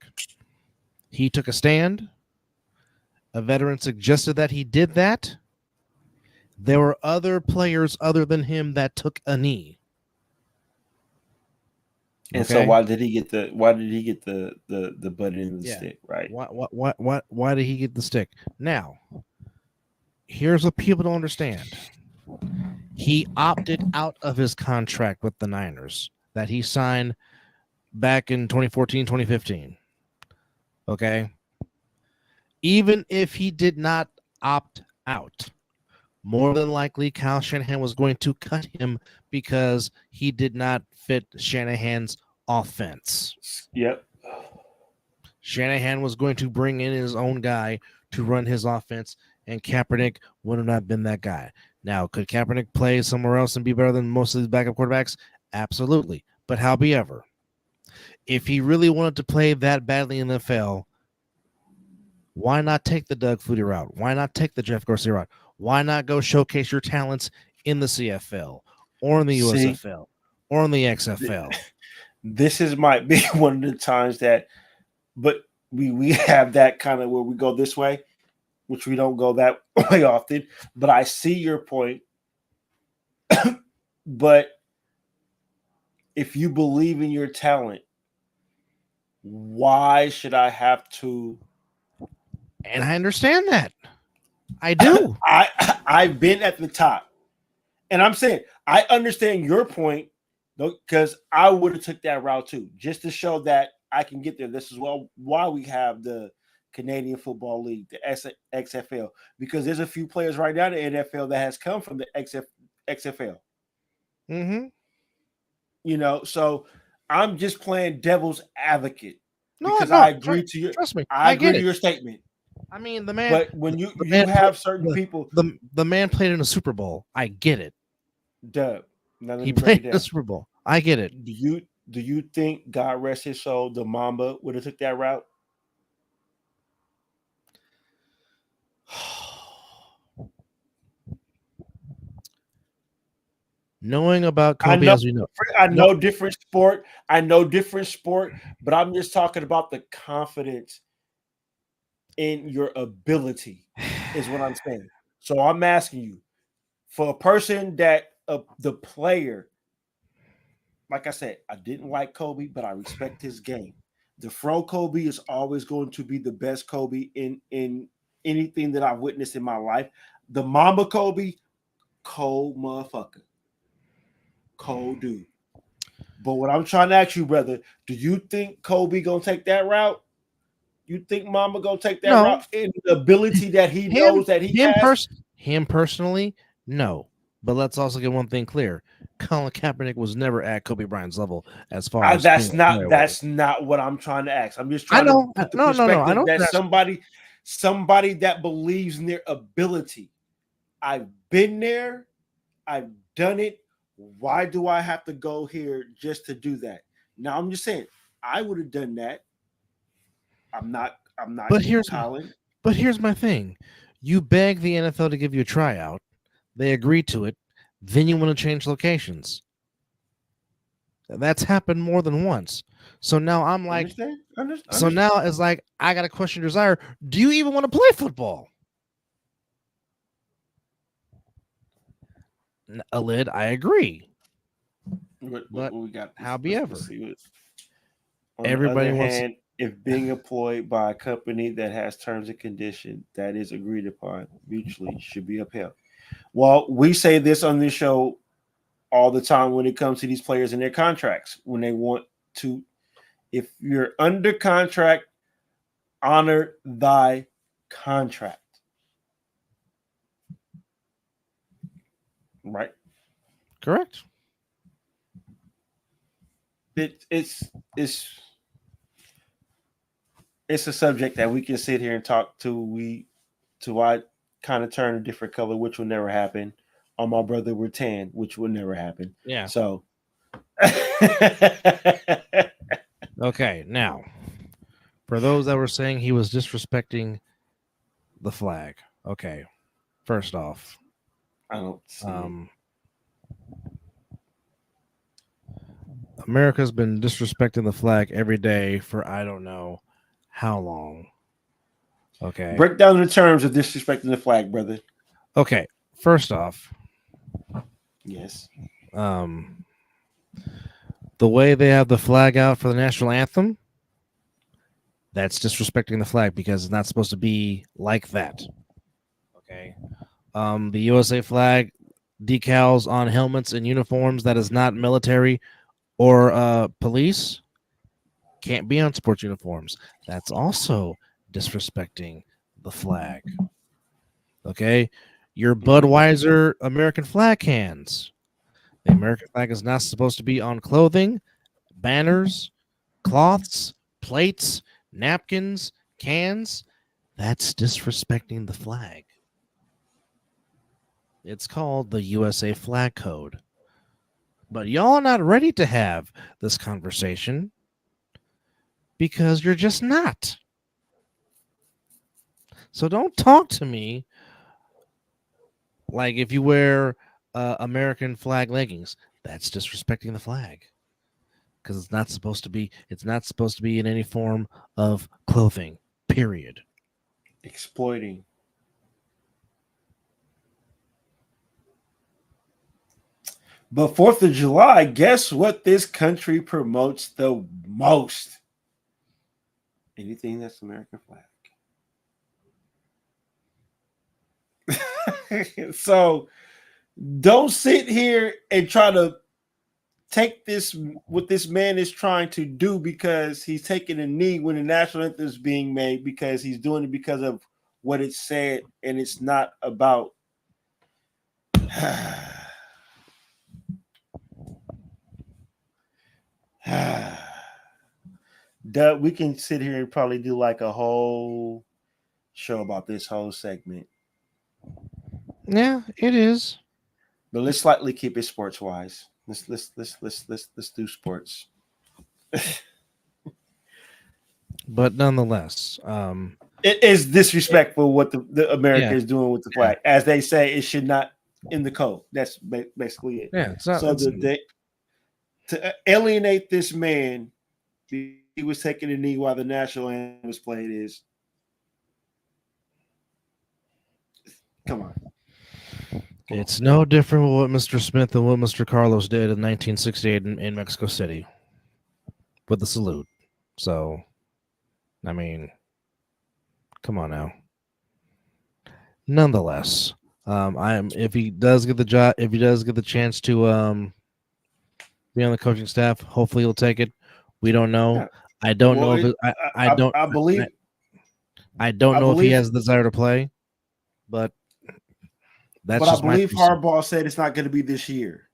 he took a stand. A veteran suggested that he did that. There were other players other than him that took a knee. And so why did he get the butt end of the stick, right? Why did he get the stick? Now, here's what people don't understand. He opted out of his contract with the Niners that he signed back in 2014, 2015. Okay? Even if he did not opt out, more than likely Kyle Shanahan was going to cut him because he did not fit Shanahan's offense. Yep. Shanahan was going to bring in his own guy to run his offense, and Kaepernick would have not been that guy. Now, could Kaepernick play somewhere else and be better than most of these backup quarterbacks? Absolutely. But however, if he really wanted to play that badly in the NFL, why not take the Doug Flutie route? Why not take the Jeff Garcia route? Why not go showcase your talents in the CFL or in the USFL or in the XFL? This might be one of the times that, but we have that kind of where we go this way, which we don't go that way often. But I see your point. But if you believe in your talent, why should I have to? And I understand that. I do. I've been at the top. And I'm saying I understand your point, because I would have took that route too, just to show that I can get there. This is why we have the Canadian Football League, the XFL, because there's a few players right now in the NFL that has come from the XFL. Mm-hmm. You know, so I'm just playing devil's advocate because no, I agree to your. Trust me, I agree to your statement. I mean, the man. But when you have certain people, the man played in a Super Bowl. I get it. Dub. Now he played in the Super Bowl. I get it. Do you think, God rest his soul, the Mamba would have took that route? Knowing about Kobe, as we know, I know different sport, but I'm just talking about the confidence in your ability is what I'm saying. So I'm asking you, for a person that the player, like I said, I didn't like Kobe, but I respect his game. The Fro Kobe is always going to be the best Kobe in anything that I've witnessed in my life. The Mamba Kobe, cold motherfucker, cold dude. But what I'm trying to ask you, brother, do you think Kobe gonna take that route? You think Mamba gonna take that No. route in the ability that he knows that he has? Him personally, no. But let's also get one thing clear: Colin Kaepernick was never at Kobe Bryant's level as far as That's not what I'm trying to ask. I'm just trying to put the perspective that somebody that believes in their ability. I've been there, I've done it. Why do I have to go here just to do that? Now I'm just saying I would have done that. I'm not But here's Colin. But here's my thing: you beg the NFL to give you a tryout, they agree to it, then you want to change locations. That's happened more than once. So now I'm like, understand. So now it's like I got to question your desire. Do you even want to play football? Alid, I agree. What we got? However, everybody wants. If being employed by a company that has terms and conditions that is agreed upon mutually should be upheld. Well, we say this on this show all the time when it comes to these players and their contracts. When they want to, if you're under contract, honor thy contract. Right? Correct. It's a subject that we can sit here and talk to. I kind of turn a different color, which will never happen. On my brother, we're tan, which will never happen. Yeah. So. Okay. Now, for those that were saying he was disrespecting the flag. Okay. First off, I don't see America's been disrespecting the flag every day for I don't know how long. Okay. Break down the terms of disrespecting the flag, brother. Okay. First off. Yes. The way they have the flag out for the national anthem, that's disrespecting the flag because it's not supposed to be like that. Okay. The USA flag decals on helmets and uniforms that is not military or police can't be on sports uniforms. That's also disrespecting the flag. Okay. Your Budweiser American flag cans. The American flag is not supposed to be on clothing, banners, cloths, plates, napkins, cans. That's disrespecting the flag. It's called the USA Flag Code. But y'all are not ready to have this conversation because you're just not. So don't talk to me like if you wear American flag leggings, that's disrespecting the flag because it's not supposed to be. It's not supposed to be in any form of clothing. Period. Exploiting. But 4th of July, guess what this country promotes the most? Anything that's American flag. So don't sit here and try to take this, what this man is trying to do because he's taking a knee when the national anthem is being made because he's doing it because of what it said and it's not about we can sit here and probably do like a whole show about this whole segment. Yeah, it is. But let's slightly keep it sports wise. Let's do sports. But nonetheless, it is disrespectful what the America is doing with the flag. As they say, it should not in the code. That's basically it. Yeah. To alienate this man, he was taking a knee while the national anthem was played. Come on. It's no different with what Mr. Smith and what Mr. Carlos did in 1968 in Mexico City with the salute. So, I mean, come on now. Nonetheless, if he does get the job, if he does get the chance to be on the coaching staff, hopefully he'll take it. We don't know. Yeah. I don't know if I believe I don't know if he has the desire to play, but that's but I just believe my Harbaugh said it's not going to be this year.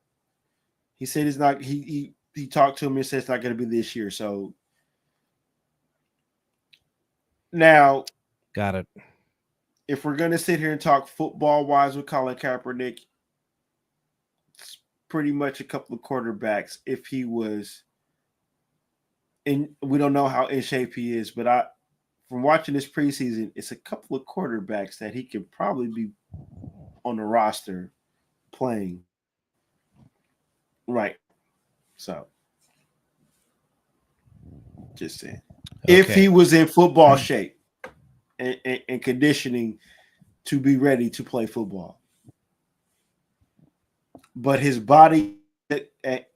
He said it's not. He talked to him and said it's not going to be this year. So now, got it. if we're going to sit here and talk football wise with Colin Kaepernick, it's pretty much a couple of quarterbacks. If he was in, we don't know how in shape he is, but from watching this preseason, it's a couple of quarterbacks that he could probably be on the roster playing. Right. So, just saying. Okay. If he was in football shape and conditioning to be ready to play football. But his body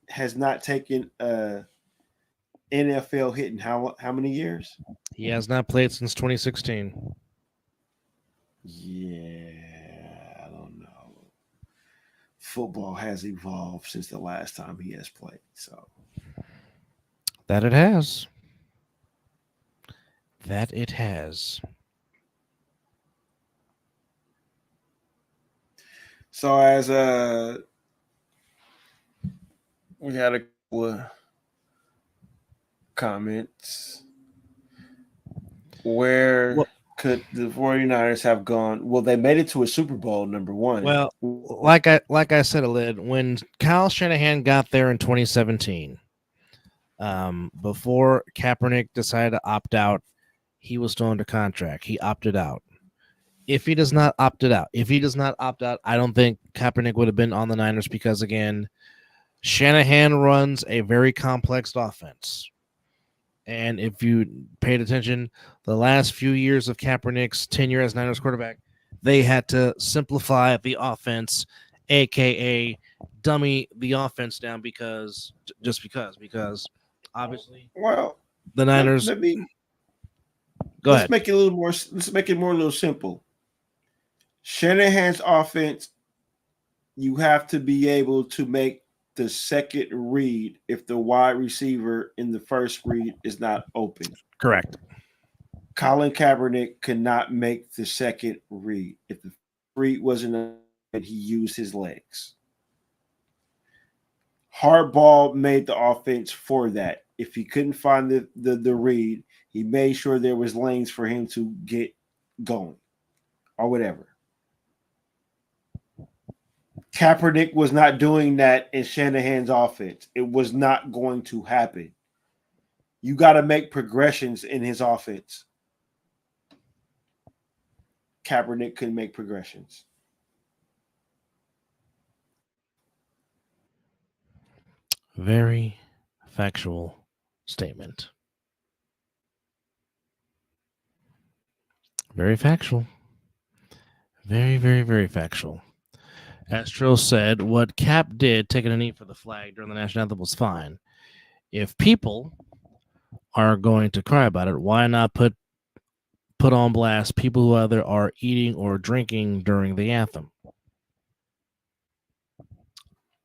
has not taken a NFL hit in how many years? He has not played since 2016. Yeah, I don't know. Football has evolved since the last time he has played. So That it has. That it has. So as we had a couple of comments. Where could the 49ers have gone? Well, they made it to a Super Bowl, number one. Well, like I said, Alid, when Kyle Shanahan got there in 2017, before Kaepernick decided to opt out, he was still under contract. He opted out. If he does not opt out, I don't think Kaepernick would have been on the Niners because, again, Shanahan runs a very complex offense. And if you paid attention, the last few years of Kaepernick's tenure as Niners quarterback, they had to simplify the offense, a.k.a. dummy the offense down because obviously the Niners. Go ahead. Let's make it a little simple. Shanahan's offense, you have to be able to make the second read if the wide receiver in the first read is not open. Correct. Colin Kaepernick could not make the second read. If the read wasn't open, he used his legs. Harbaugh made the offense for that. If he couldn't find the read, he made sure there was lanes for him to get going or whatever. Kaepernick was not doing that in Shanahan's offense. It was not going to happen. You got to make progressions in his offense. Kaepernick couldn't make progressions. Very factual statement. Very factual. Very, very, very factual. Astro said, what Cap did, taking a knee for the flag during the national anthem, was fine. If people are going to cry about it, why not put on blast people who either are eating or drinking during the anthem?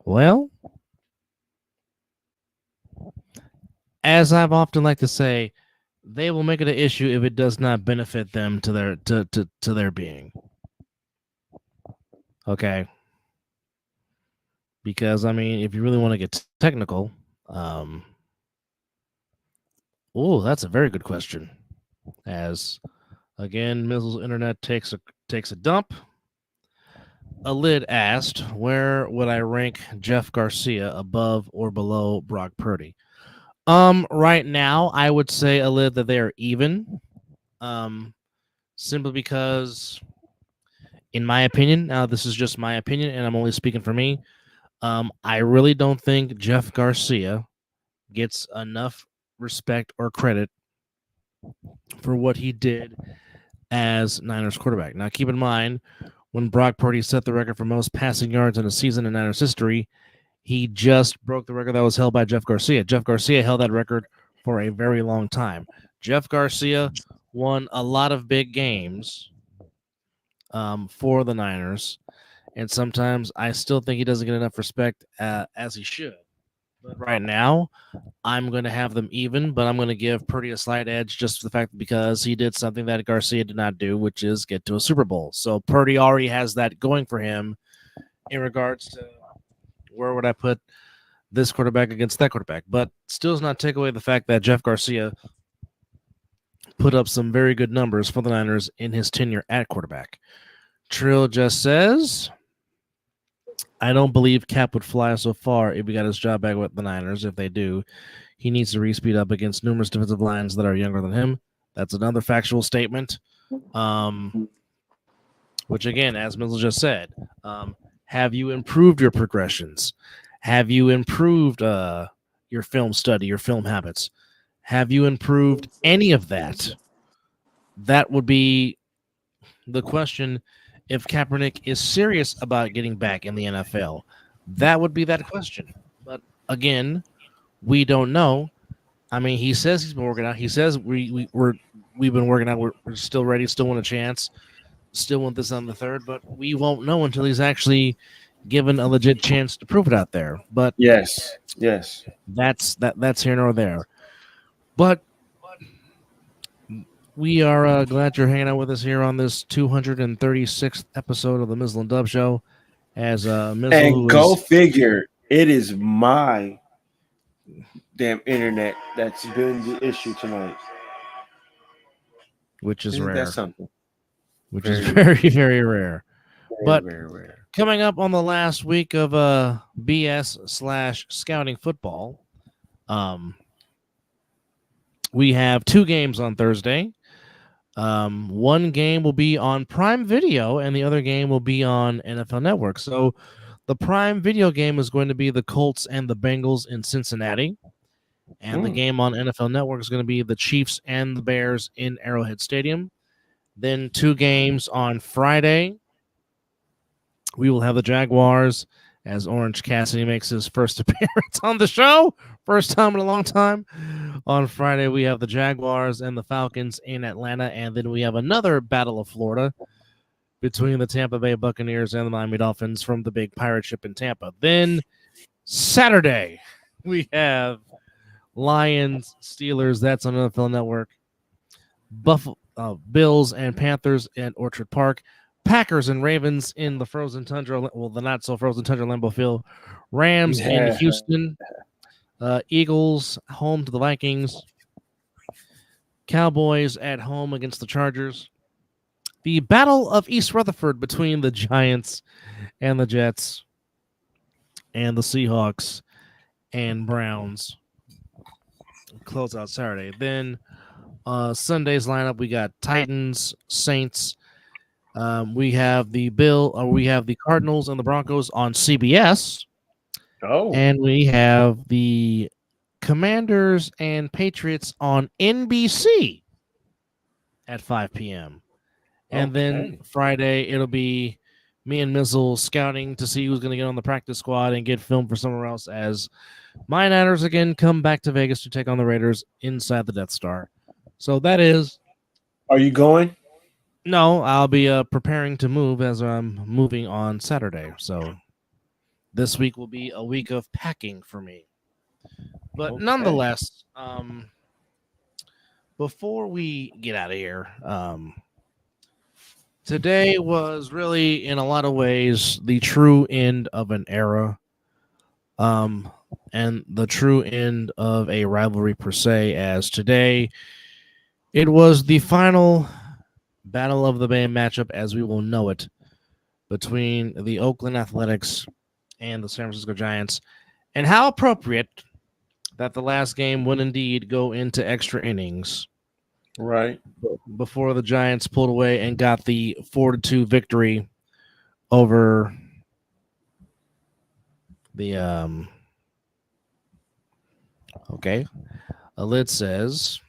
Well, as I've often liked to say, they will make it an issue if it does not benefit them to their being. Okay. Because, I mean, if you really want to get technical, that's a very good question. As, again, Mizzle's internet takes a dump. Alid asked, where would I rank Jeff Garcia, above or below Brock Purdy? Right now, I would say, Alid, that they are even. Simply because, in my opinion, now this is just my opinion, and I'm only speaking for me, I really don't think Jeff Garcia gets enough respect or credit for what he did as Niners quarterback. Now, keep in mind, when Brock Purdy set the record for most passing yards in a season in Niners history. He just broke the record that was held by Jeff Garcia. Jeff Garcia held that record for a very long time. Jeff Garcia won a lot of big games for the Niners, and sometimes I still think he doesn't get enough respect as he should. But right now, I'm going to have them even, but I'm going to give Purdy a slight edge just for the fact because he did something that Garcia did not do, which is get to a Super Bowl. So Purdy already has that going for him in regards to where would I put this quarterback against that quarterback. But still does not take away the fact that Jeff Garcia put up some very good numbers for the Niners in his tenure at quarterback. Trill just says, I don't believe Cap would fly so far if he got his job back with the Niners. If they do, he needs to re-speed up against numerous defensive lines that are younger than him. That's another factual statement. Which, again, as Mizzle just said, have you improved your progressions? Have you improved your film study, your film habits? Have you improved any of that? That would be the question. If Kaepernick is serious about getting back in the NFL, that would be that question. But again, we don't know. I mean, he says he's been working out. He says we've been working out. We're still ready. Still want a chance. Still want this on the third. But we won't know until he's actually given a legit chance to prove it out there. But yes, that's here nor there. But we are glad you're hanging out with us here on this 236th episode of the Mizzle and Dub Show. As Mizzle, and go figure, it is my damn internet that's been the issue tonight, which is Isn't rare. that something? Which is very, very rare. But very rare. Coming up on the last week of BS/scouting football, we have 2 games on Thursday. One game will be on Prime Video, and the other game will be on NFL Network. So the Prime Video game is going to be the Colts and the Bengals in Cincinnati. And the game on NFL Network is going to be the Chiefs and the Bears in Arrowhead Stadium. Then 2 games on Friday. We will have the Jaguars as Orange Cassidy makes his first appearance on the show. First time in a long time. On Friday, we have the Jaguars and the Falcons in Atlanta. And then we have another Battle of Florida between the Tampa Bay Buccaneers and the Miami Dolphins from the big pirate ship in Tampa. Then Saturday, we have Lions, Steelers. That's on NFL Network. Bills and Panthers at Orchard Park. Packers and Ravens in the frozen tundra, well, the not so frozen tundra Lambeau Field. Rams in Houston. Eagles home to the Vikings. Cowboys at home against the Chargers. The Battle of East Rutherford between the Giants and the Jets and the Seahawks and Browns. Close out Saturday. Then Sunday's lineup, we got Titans, Saints. We have the Cardinals and the Broncos on CBS. Oh. And we have the Commanders and Patriots on NBC at 5 p.m. And then Friday, it'll be me and Mizzle scouting to see who's going to get on the practice squad and get filmed for somewhere else as my Niners again come back to Vegas to take on the Raiders inside the Death Star. So that is. Are you going? No, I'll be preparing to move as I'm moving on Saturday. So this week will be a week of packing for me. But nonetheless, before we get out of here, today was really, in a lot of ways, the true end of an era, and the true end of a rivalry per se, as today it was the final Battle of the Bay matchup as we will know it between the Oakland Athletics and the San Francisco Giants. And how appropriate that the last game would indeed go into extra innings. Right. Before the Giants pulled away and got the 4-2 victory over the Alid says,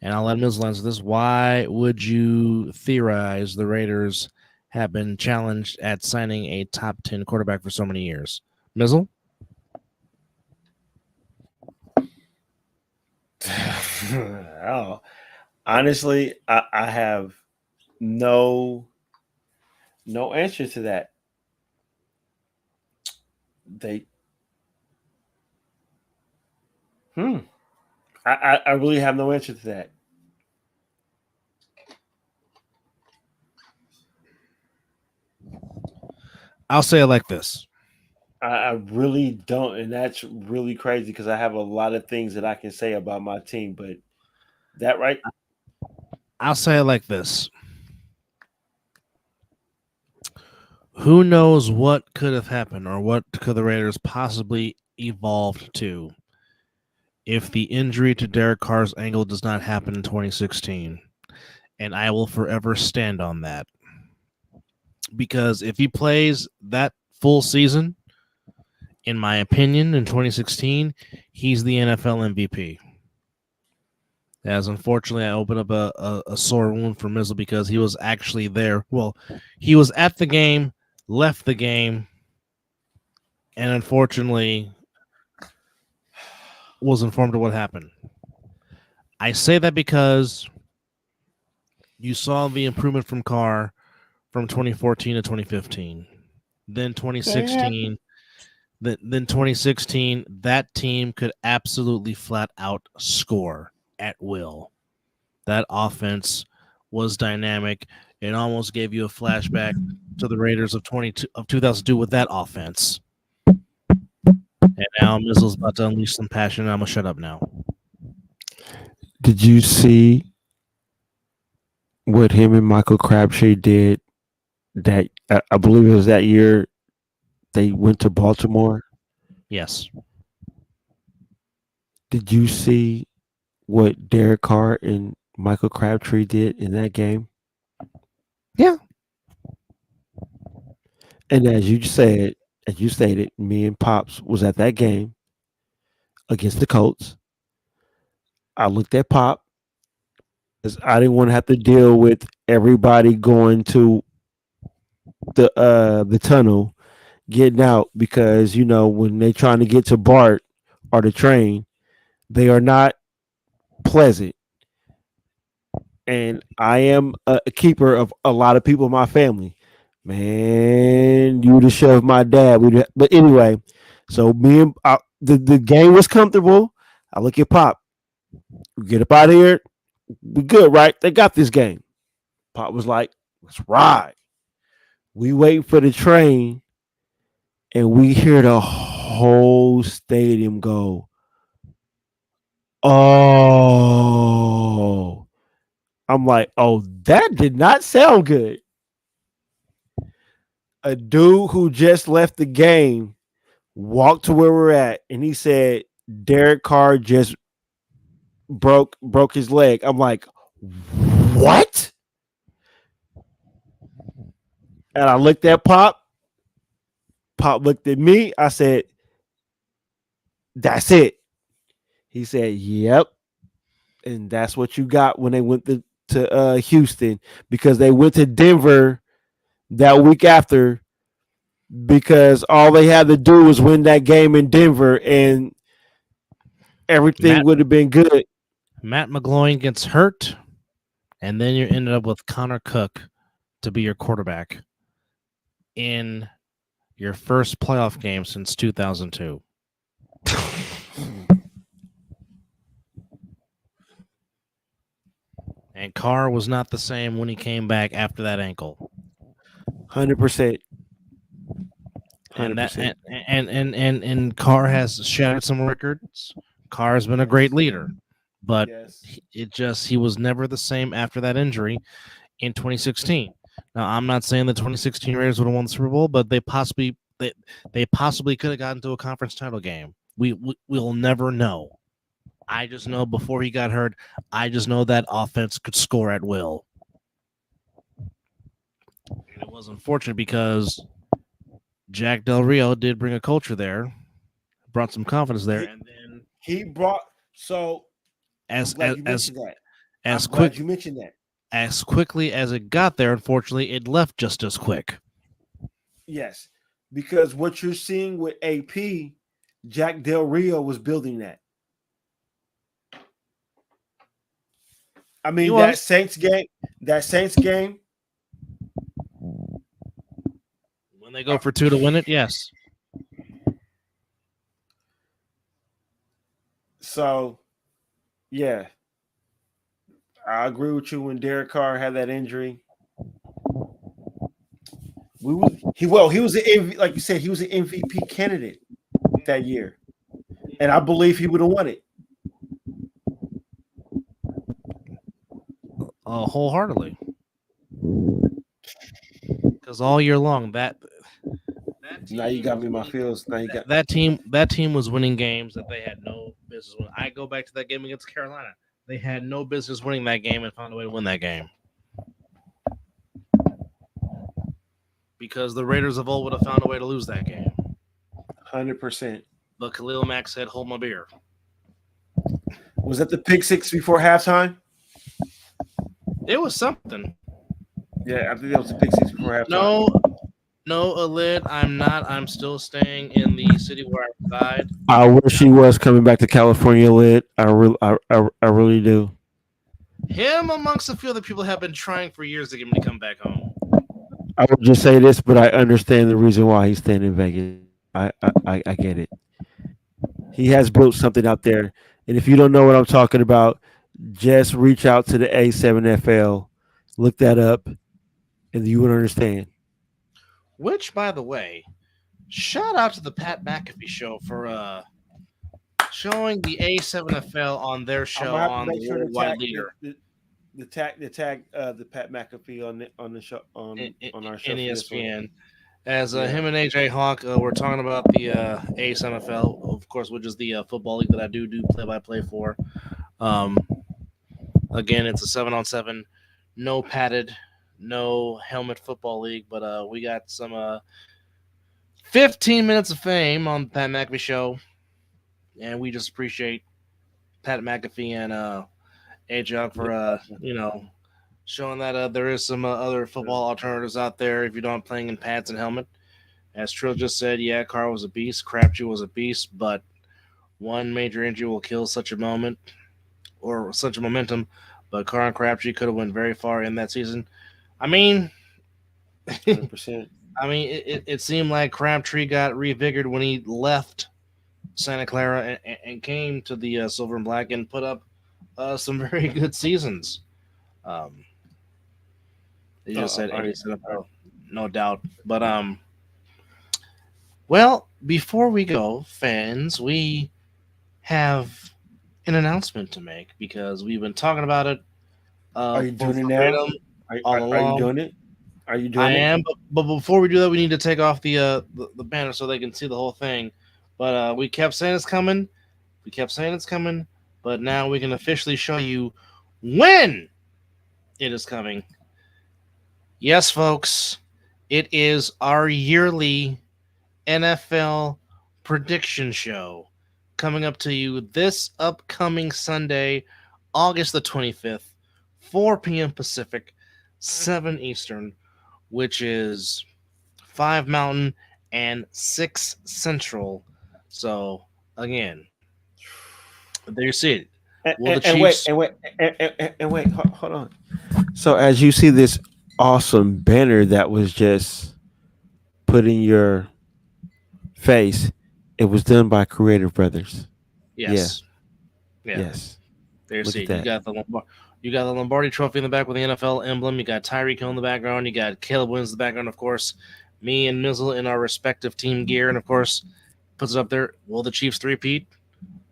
and I'll let Mizzle answer this, why would you theorize the Raiders have been challenged at signing a top 10 quarterback for so many years. Mizzle? Oh, honestly, I have no answer to that. They I really have no answer to that. I'll say it like this. I really don't, and that's really crazy because I have a lot of things that I can say about my team, but that right? I'll say it like this. Who knows what could have happened or what could the Raiders possibly evolved to if the injury to Derek Carr's ankle does not happen in 2016. And I will forever stand on that. Because if he plays that full season, in my opinion, in 2016, he's the NFL MVP. As unfortunately, I opened up a sore wound for Mizzle because he was actually there. Well, he was at the game, left the game, and unfortunately was informed of what happened. I say that because you saw the improvement from Carr from 2014 to 2015. Then 2016, then 2016, that team could absolutely flat out score at will. That offense was dynamic. It almost gave you a flashback to the Raiders of 2002 with that offense. And now Mizzle's about to unleash some passion. I'm gonna shut up now. Did you see what him and Michael Crabtree did? That I believe it was that year they went to Baltimore. Yes. Did you see what Derek Carr and Michael Crabtree did in that game? Yeah. And as you stated, me and Pops was at that game against the Colts. I looked at Pop because I didn't want to have to deal with everybody going to the tunnel, getting out because when they trying to get to BART or the train, they are not pleasant. And I am a keeper of a lot of people in my family. Man, you would have shoved my dad. But anyway, so the game was comfortable. I look at Pop. We get up out of here. We good, right? They got this game. Pop was like, let's ride. We wait for the train, and we hear the whole stadium go, oh. I'm like, oh, that did not sound good. A dude who just left the game walked to where we're at, and he said Derek Carr just broke his leg. I'm like, what? And I looked at Pop. Pop looked at me. I said, that's it. He said, yep. And that's what you got when they went to Houston, because they went to Denver that week after because all they had to do was win that game in Denver and everything would have been good. Matt McGloin gets hurt, and then you ended up with Connor Cook to be your quarterback in your first playoff game since 2002. And Carr was not the same when he came back after that ankle. 100%. And Carr has shattered some records. Carr has been a great leader, but he was never the same after that injury in 2016. Now, I'm not saying the 2016 Raiders would have won the Super Bowl, but they possibly could have gotten to a conference title game. We'll never know. I just know before he got hurt, I just know that offense could score at will. And it was unfortunate because Jack Del Rio did bring a culture there, brought some confidence there, and then he brought. So as glad quick you mentioned that. as quickly as it got there, unfortunately, it left just as quick. Yes, because what you're seeing with AP, Jack Del Rio was building that. I mean, that Saints game, when they go for 2 to win it, yes. So, yeah, I agree with you. When Derek Carr had that injury, he was like you said, he was an MVP candidate that year, and I believe he would have won it. Wholeheartedly, because all year long that team, now you got me in my feels. Now you got that team was winning games that they had no business winning. I go back to that game against Carolina. They had no business winning that game and found a way to win that game. Because the Raiders of old would have found a way to lose that game. 100%. But Khalil Mack said, "Hold my beer." Was that the pick six before halftime? It was something. Yeah, I think that was the pick six before halftime. No, Alid, I'm not. I'm still staying in the city where I reside. I wish he was coming back to California, Lit. I really do. Him amongst a few other people have been trying for years to get him to come back home. I would just say this, but I understand the reason why he's staying in Vegas. I get it. He has built something out there, and if you don't know what I'm talking about, just reach out to the A7FL, look that up, and you would understand. Which, by the way, shout out to the Pat McAfee show for showing the A7FL on their show on the Worldwide Leader. The tag the Pat McAfee on the show on our show in ESPN. As him and AJ Hawk were talking about the A7FL, of course, which is the football league that I do play-by-play for. Again, it's a 7-on-7, no padded, no helmet football league, but we got some 15 minutes of fame on the Pat McAfee show, and we just appreciate Pat McAfee and AJ Hawk for showing that there is some other football alternatives out there if you're not playing in pads and helmet. As Trill just said, yeah, Carr was a beast, Crabtree was a beast, but one major injury will kill such a moment or such a momentum. But Carr and Crabtree could have went very far in that season. I mean, 100%. I mean, it seemed like Crabtree got revigored when he left Santa Clara and came to the Silver and Black and put up some very good seasons. They just said no doubt. But well, before we go, fans, we have an announcement to make because we've been talking about it. Are you doing it now? Are you doing it? Are you doing it? I am, but before we do that, we need to take off the banner so they can see the whole thing. But we kept saying it's coming. But now we can officially show you when it is coming. Yes, folks, it is our yearly NFL prediction show coming up to you this upcoming Sunday, August the 25th, 4 p.m. Pacific, 7 Eastern, which is 5 Mountain and 6 Central. So, again, there you see it. Wait, hold on. So as you see this awesome banner that was just put in your face, it was done by Creative Brothers. Yes. Yeah. Yes. There you Look see at it. that. You got the Lombardi Trophy in the back with the NFL emblem. You got Tyreek Hill in the background. You got Caleb Williams in the background, of course. Me and Mizzle in our respective team gear, and of course, puts it up there. Will the Chiefs three-peat?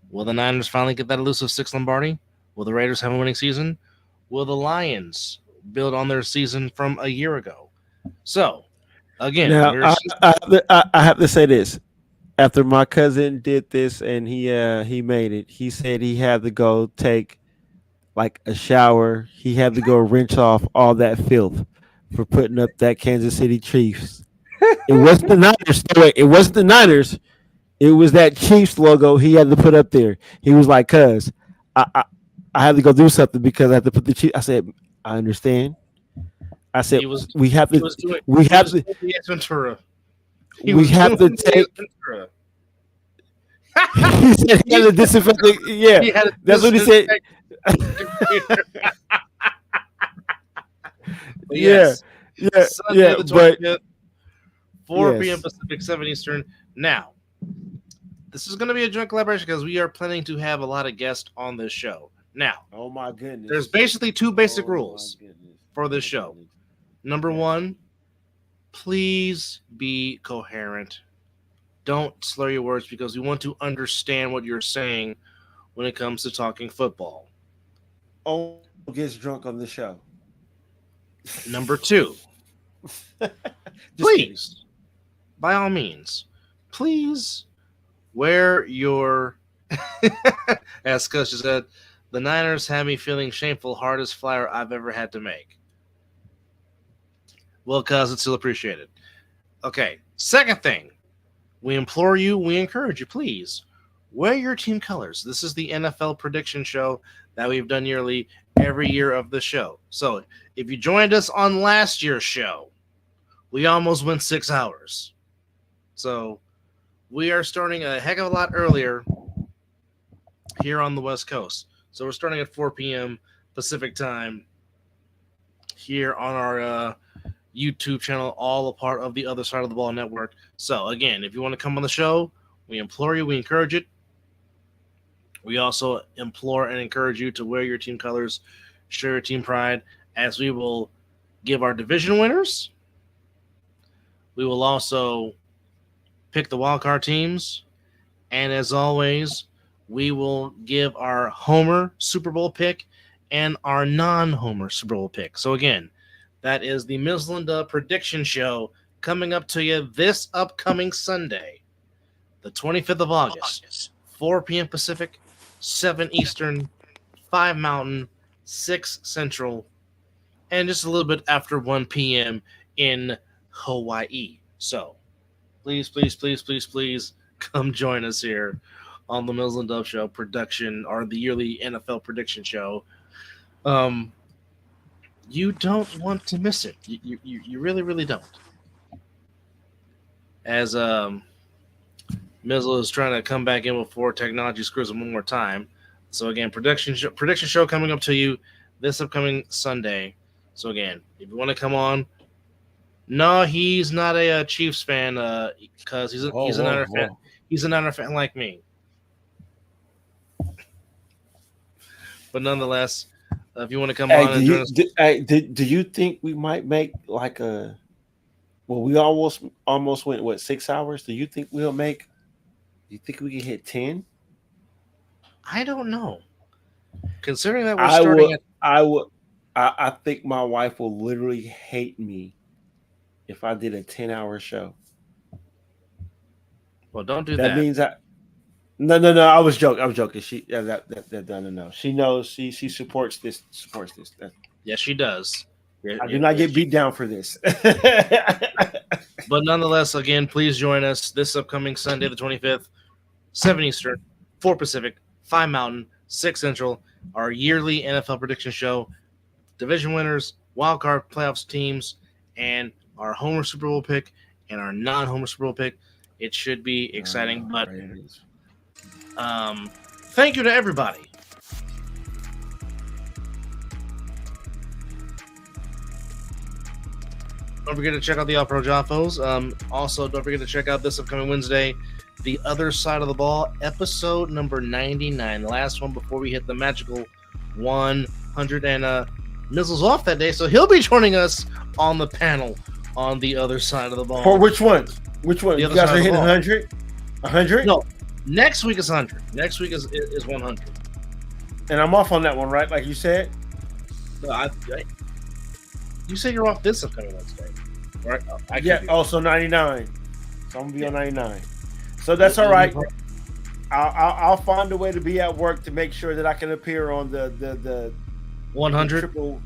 Will the Niners finally get that elusive 6th Lombardi? Will the Raiders have a winning season? Will the Lions build on their season from a year ago? So, again, now I have to say this. After my cousin did this and he made it, he said he had to go take like a shower. He had to go rinse off all that filth for putting up that Kansas City Chiefs. It wasn't the Niners. It wasn't the Niners. It was that Chiefs logo he had to put up there. He was like, "Cuz I had to go do something because I had to put the Chiefs." I said, I understand. I said He was we have he to. was doing We he have was to. doing the Ace Ventura. He We was have to doing the Ace take. Ventura. He said he had a disinfectant. Yeah, He had a that's what he said. computer. But Yeah, yes, yeah, Sunday yeah. the But 25th, 4 p.m. yes. Pacific, 7 Eastern. Now, this is going to be a joint collaboration because we are planning to have a lot of guests on this show. Now, Oh my goodness. there's basically two basic Oh, my rules goodness. for this Oh, show. goodness. Number Yes. one, please be coherent. Don't slur your words because we want to understand what you're saying when it comes to talking football. Oh, gets drunk on the show. Number two, Just kidding. please, by all means, please wear your, as Coach said, the Niners have me feeling shameful, hardest flyer I've ever had to make. Well, cuz it's still appreciated. Okay, second thing, we implore you, we encourage you, please, wear your team colors. This is the NFL prediction show that we've done yearly every year of the show. So if you joined us on last year's show, we almost went 6 hours. So we are starting a heck of a lot earlier here on the West Coast. So we're starting at 4 p.m. Pacific time here on our YouTube channel, all a part of the Other Side of the Ball Network. So again, if you want to come on the show, we implore you, we encourage it. We also implore and encourage you to wear your team colors, show your team pride, as we will give our division winners. We will also pick the wildcard teams. And as always, we will give our Homer Super Bowl pick and our non-Homer Super Bowl pick. So again, that is the Mizzle and Dub prediction show coming up to you this upcoming Sunday, the 25th of August, 4 p.m. Pacific, 7 Eastern, 5 Mountain, 6 Central, and just a little bit after 1 p.m. in Hawaii. So please, please, please, please, please come join us here on the Mizzle and Dub Show production, or the yearly NFL prediction show. You don't want to miss it. You really, really don't. As Mizzle is trying to come back in before technology screws him one more time. So again, prediction show coming up to you this upcoming Sunday. So again, if you want to come on, no, he's not a Chiefs fan because he's a Niner fan. He's a Niner fan like me. But nonetheless, if you want to come on and join us, do you think we might make like a? Well, we almost went 6 hours. Do you think we'll make? Do you think we can hit 10? I don't know. Considering that we're starting I think my wife will literally hate me if I did a 10-hour show. Well, don't do That that. means No. I was joking. She no. She knows. She supports this. Yes, she does. I do not get beat down for this. But nonetheless, again, please join us this upcoming Sunday, the 25th, 7 Eastern, 4 Pacific, 5 Mountain, 6 Central, our yearly NFL prediction show, division winners, wildcard playoffs teams, and our Homer Super Bowl pick and our non-Homer Super Bowl pick. It should be exciting, but thank you to everybody. Don't forget to check out the All Pro Joffos. Also, don't forget to check out this upcoming Wednesday, The Other Side of the Ball, episode number 99, the last one before we hit the magical 100. And Mizzle's off that day, so he'll be joining us on the panel on The Other Side of the Ball. For which one? Which one? The You other guys side are of the hitting ball. 100? 100? No, next week is 100. Next week is 100. And I'm off on that one, right? Like you said? No, you said you're off this upcoming Wednesday, right? Yeah. Also 99. So I'm gonna be on 99. So that's all right. I'll find a way to be at work to make sure that I can appear on the 100. triple.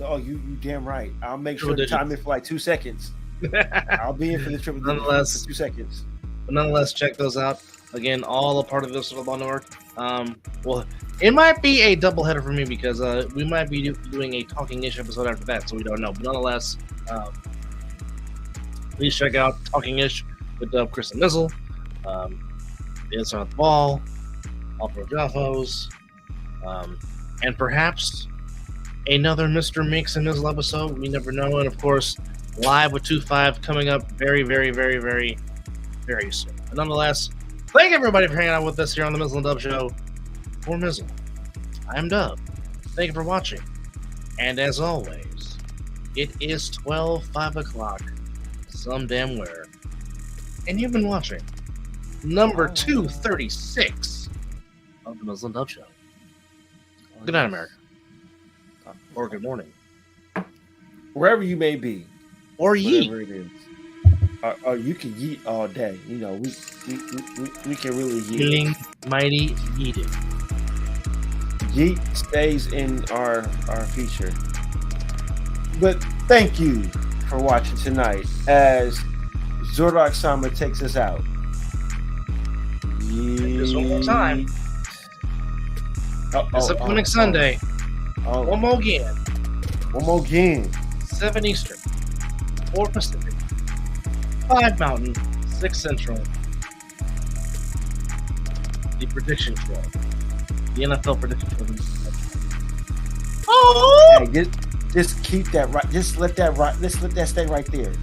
Oh, you damn right. I'll make Triple sure to time digits. it for like 2 seconds. I'll be in for the triple digits Nonetheless, for 2 seconds. But nonetheless, check those out. Again, all a part of this Football Network. Well, it might be a doubleheader for me because we might be doing a Talking-ish episode after that, so we don't know. But nonetheless, please check out Talking-ish with Chris and Mizzle. The Inside of the Ball, All Pro Jaffos, and perhaps another Mr. Mix and Mizzle episode. We never know. And of course, Live with 2-5 coming up very, very, very, very, very soon. But nonetheless, thank everybody for hanging out with us here on the Mizzle and Dub Show. For Mizzle, I'm Dub. Thank you for watching. And as always, it is 5 o'clock, some damn where. And you've been watching number 236 of the Mizzle and Dub Show. Good night, America. Or good morning. Wherever you may be. Or yeet. Whatever it is. Or you can yeet all day. You know, we can really yeet. Feeling mighty yeeting. Yeet stays in our feature. But thank you for watching tonight as Zordok Sama takes us out. Just one more time. This upcoming Sunday. One more again. One more again. 7 Eastern, 4 Pacific, 5 Mountain, 6 Central. The prediction show. The NFL prediction show. Oh! Hey, just keep that right. Just let that right. Let's let that stay right there.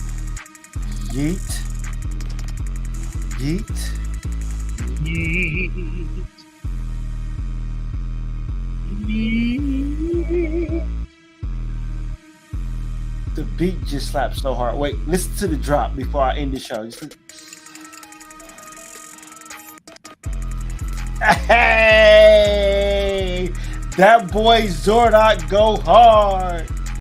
Yeet. Yeet. Yeet. Yeet. The beat just slaps so hard. Wait, listen to the drop before I end the show. Hey, that boy Zordok go hard.